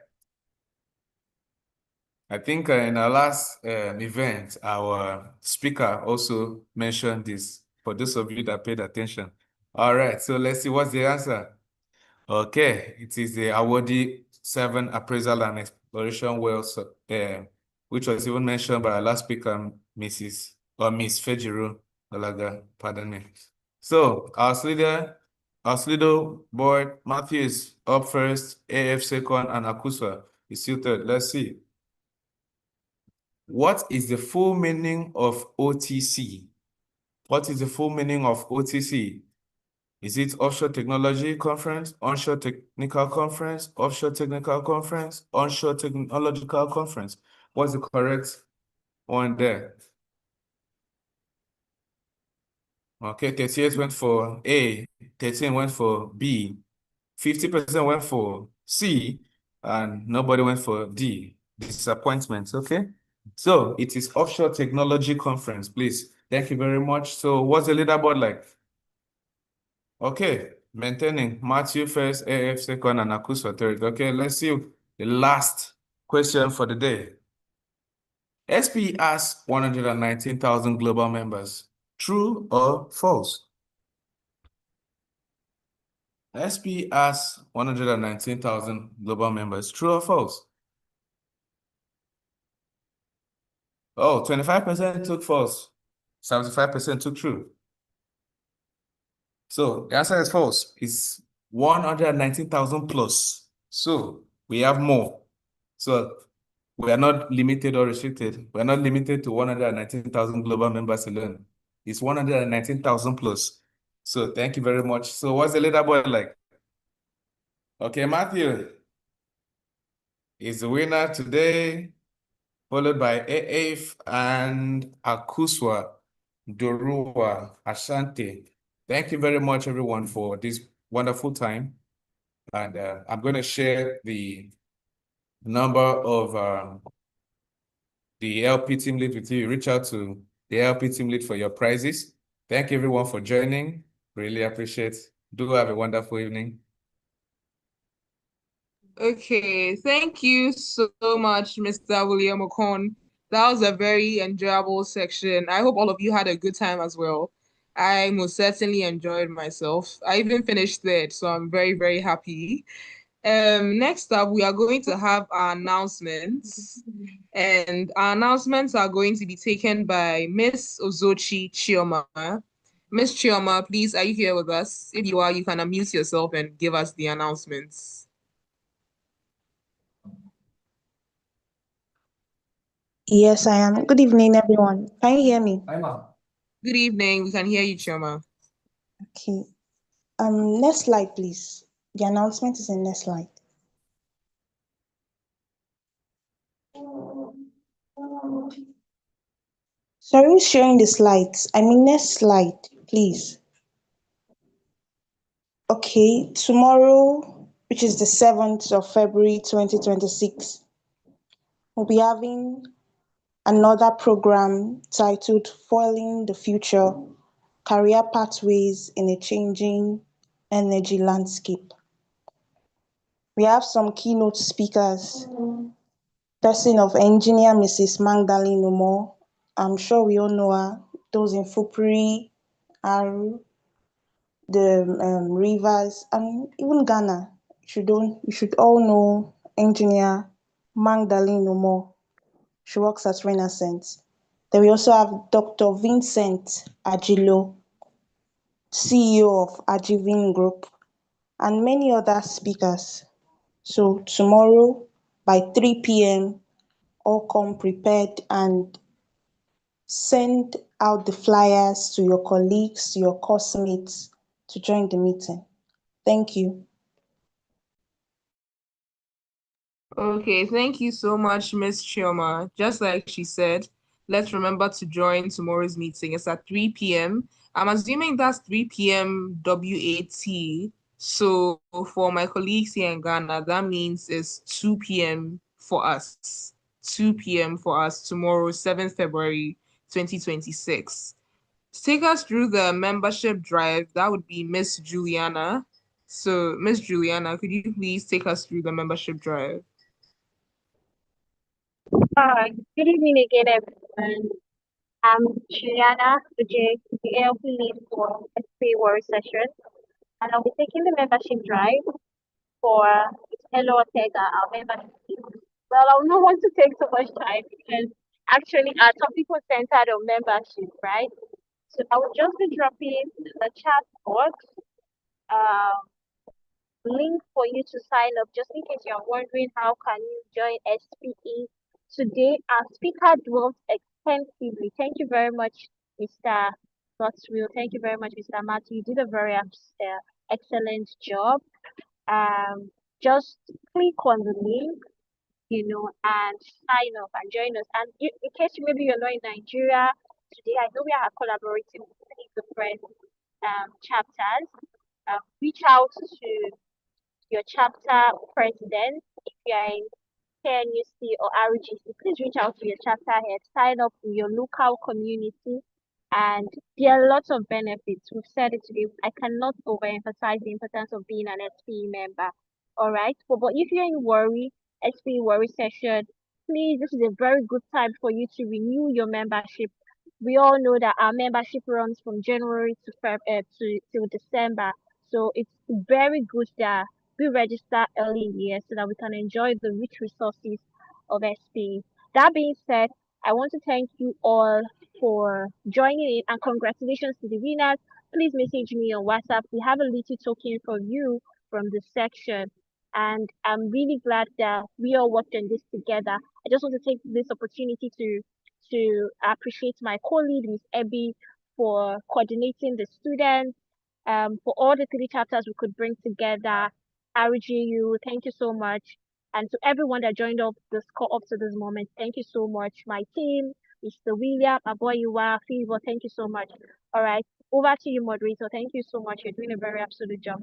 S10: I think in our last event, our speaker also mentioned this, for those of you that paid attention. All right, so let's see what's the answer. Okay, it is the Awardee 7 Appraisal and Exploration Wells, which was even mentioned by our last speaker, Miss Fejiro Golaga, pardon me. So our Slido board, Matthew is up first, AF second, and Akusa is still third. Let's see. What is the full meaning of OTC? What is the full meaning of OTC? Is it Offshore Technology Conference, Onshore Technical Conference, Offshore Technical Conference, Onshore Technological Conference? What's the correct one there? Okay, 38 went for A, 13 went for B, 50% went for C, and nobody went for D. Disappointments, okay? So it is Offshore Technology Conference, please. Thank you very much. So what's the leaderboard like? Okay, maintaining Matthew first, AF second, and Akusa third. Okay, let's see the last question for the day. SP has 119,000 global members. True or false? SP has 119,000 global members. True or false? Oh, 25% took false. 75% took true. So the answer is false. It's 119,000 plus. So we have more. So we are not limited or restricted. We are not limited to 119,000 global members alone. It's 119,000 plus. So thank you very much. So what's the leaderboard like? Okay, Matthew is the winner today, followed by AF and Akuswa Dorua Asante. Thank you very much, everyone, for this wonderful time. And I'm going to share the number of the LP team lead with you. Reach out to the LP team lead for your prizes. Thank you, everyone, for joining. Really appreciate it. Do have a wonderful evening.
S1: Okay, thank you so much, Mr. William Okon. That was a very enjoyable section. I hope all of you had a good time as well. I most certainly enjoyed myself. I even finished third, so I'm very, very happy. Next up, we are going to have our announcements, and our announcements are going to be taken by Miss Ozochi Chioma. Miss Chioma, please, are you here with us? If you are, you can unmute yourself and give us the announcements.
S11: Yes, I am. Good evening, everyone. Can you hear me?
S1: Good evening. We can hear you, Chioma.
S11: Okay. Next slide, please. The announcement is in next slide. Sorry, who's sharing the slides? I mean, next slide, please. Okay, tomorrow, which is the 7th of February 2026, we'll be having another program titled Foiling the Future, Career Pathways in a Changing Energy Landscape. We have some keynote speakers, person of engineer Mrs. Magdalene Omo. I'm sure we all know her, those in Fupri, Aru, the Rivers, and even Ghana. You should all know engineer Magdalene Omo. She works at Renaissance. Then we also have Dr. Vincent Ajilo, CEO of Ajivin Group, and many other speakers. So tomorrow by 3 p.m., all come prepared and send out the flyers to your colleagues, to your course mates to join the meeting. Thank you.
S1: Okay, thank you so much, Miss Chioma. Just like she said, let's remember to join tomorrow's meeting. It's at 3 p.m. I'm assuming that's 3 p.m. WAT. So for my colleagues here in Ghana, that means it's 2 p.m. for us. 2 p.m. for us tomorrow, 7th February 2026. To take us through the membership drive, that would be Miss Juliana. So, Miss Juliana, could you please take us through the membership drive?
S3: Good evening again, everyone. I'm Juliana Uje, the ALP lead for SP World Session, and I'll be taking the membership drive for Hello Ortega, our membership team. Well, I will not want to take so much time because actually our topic was centered on membership, right? So I will just be dropping the chat box link for you to sign up just in case you're wondering how can you join SPE. Today our speaker dwelt extensively. Thank you very much, Mr. Godswill. Thank you very much, Mr. Matthew. You did a very excellent job. Just click on the link, and sign up and join us. And in case maybe you're not in Nigeria today, I know we are collaborating with 3 different chapters. Reach out to your chapter president. If you are in KNUC or RGC, please reach out to your chapter head, sign up in your local community, and there are lots of benefits. We've said it today. I cannot overemphasize the importance of being an SPE member. All right, but if you're in Warri, SPE Warri session, please, this is a very good time for you to renew your membership. We all know that our membership runs from January to December, so it's very good that we register early in the year so that we can enjoy the rich resources of SPE. That being said, I want to thank you all for joining in and congratulations to the winners. Please message me on WhatsApp. We have a little token for you from the section. And I'm really glad that we all worked on this together. I just want to take this opportunity to appreciate my colleague, Ms. Ebby, for coordinating the students, for all the 3 chapters we could bring together. RGU, thank you so much. And to everyone that joined up this call up to this moment, thank you so much. My team, Mr. William, Aboyuwa, Fever, thank you so much. All right, over to you, moderator. Thank you so much. You're doing a very absolute job.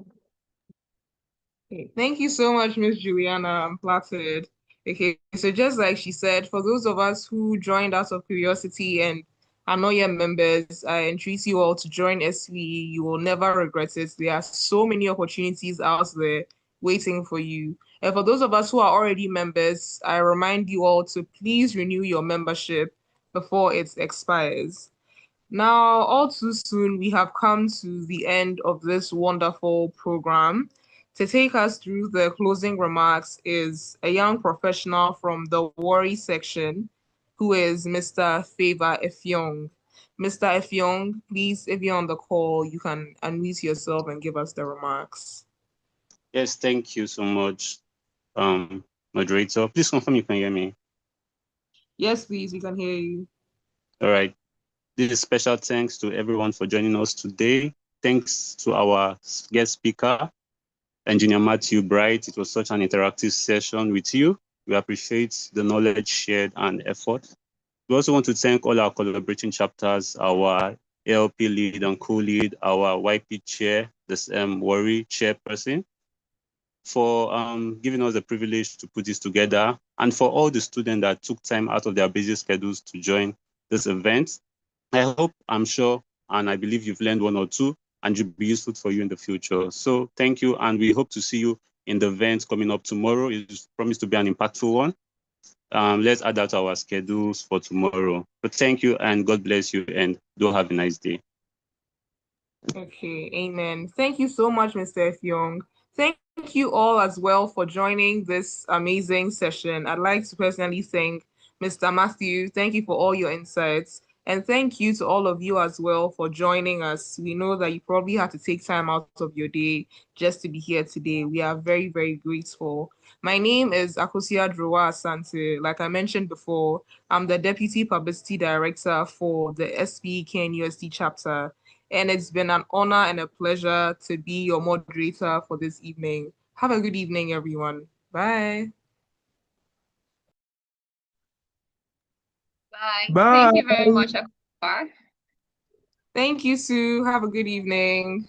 S1: Okay, thank you so much, Miss Juliana. I'm flattered. Okay, so just like she said, for those of us who joined out of curiosity and are not yet members, I entreat you all to join SPE. You will never regret it. There are so many opportunities out there waiting for you. And for those of us who are already members, I remind you all to please renew your membership before it expires. Now, all too soon, we have come to the end of this wonderful program. To take us through the closing remarks is a young professional from the Warri section, who is Mr. Favor Effiong. Mr. Effiong, please, if you're on the call, you can unmute yourself and give us the remarks.
S12: Yes, thank you so much, moderator. Please confirm you can hear me.
S1: Yes, please, we can hear you.
S12: All right. This is special thanks to everyone for joining us today. Thanks to our guest speaker, Engineer Matthew Bright. It was such an interactive session with you. We appreciate the knowledge shared and effort. We also want to thank all our collaborating chapters, our ALP lead and co-lead, our YP chair, this Worry chairperson, for giving us the privilege to put this together, and for all the students that took time out of their busy schedules to join this event. I hope, I'm sure, and I believe you've learned one or two, and will be useful for you in the future. So thank you, and we hope to see you in the event coming up tomorrow. It's promised to be an impactful one. Let's add that to our schedules for tomorrow. So thank you, and God bless you, and do have a nice day.
S1: Okay, amen. Thank you so much, Mr. Effiong. Thank you all as well for joining this amazing session. I'd like to personally thank Mr. Matthew. Thank you for all your insights. And thank you to all of you as well for joining us. We know that you probably had to take time out of your day just to be here today. We are very, very grateful. My name is Akosia Drowa Asante. Like I mentioned before, I'm the Deputy Publicity Director for the SPE KNUST chapter. And it's been an honor and a pleasure to be your moderator for this evening. Have a good evening, everyone. Bye.
S7: Bye.
S8: Bye.
S7: Thank you very much, Akbar.
S1: Thank you, Sue. Have a good evening.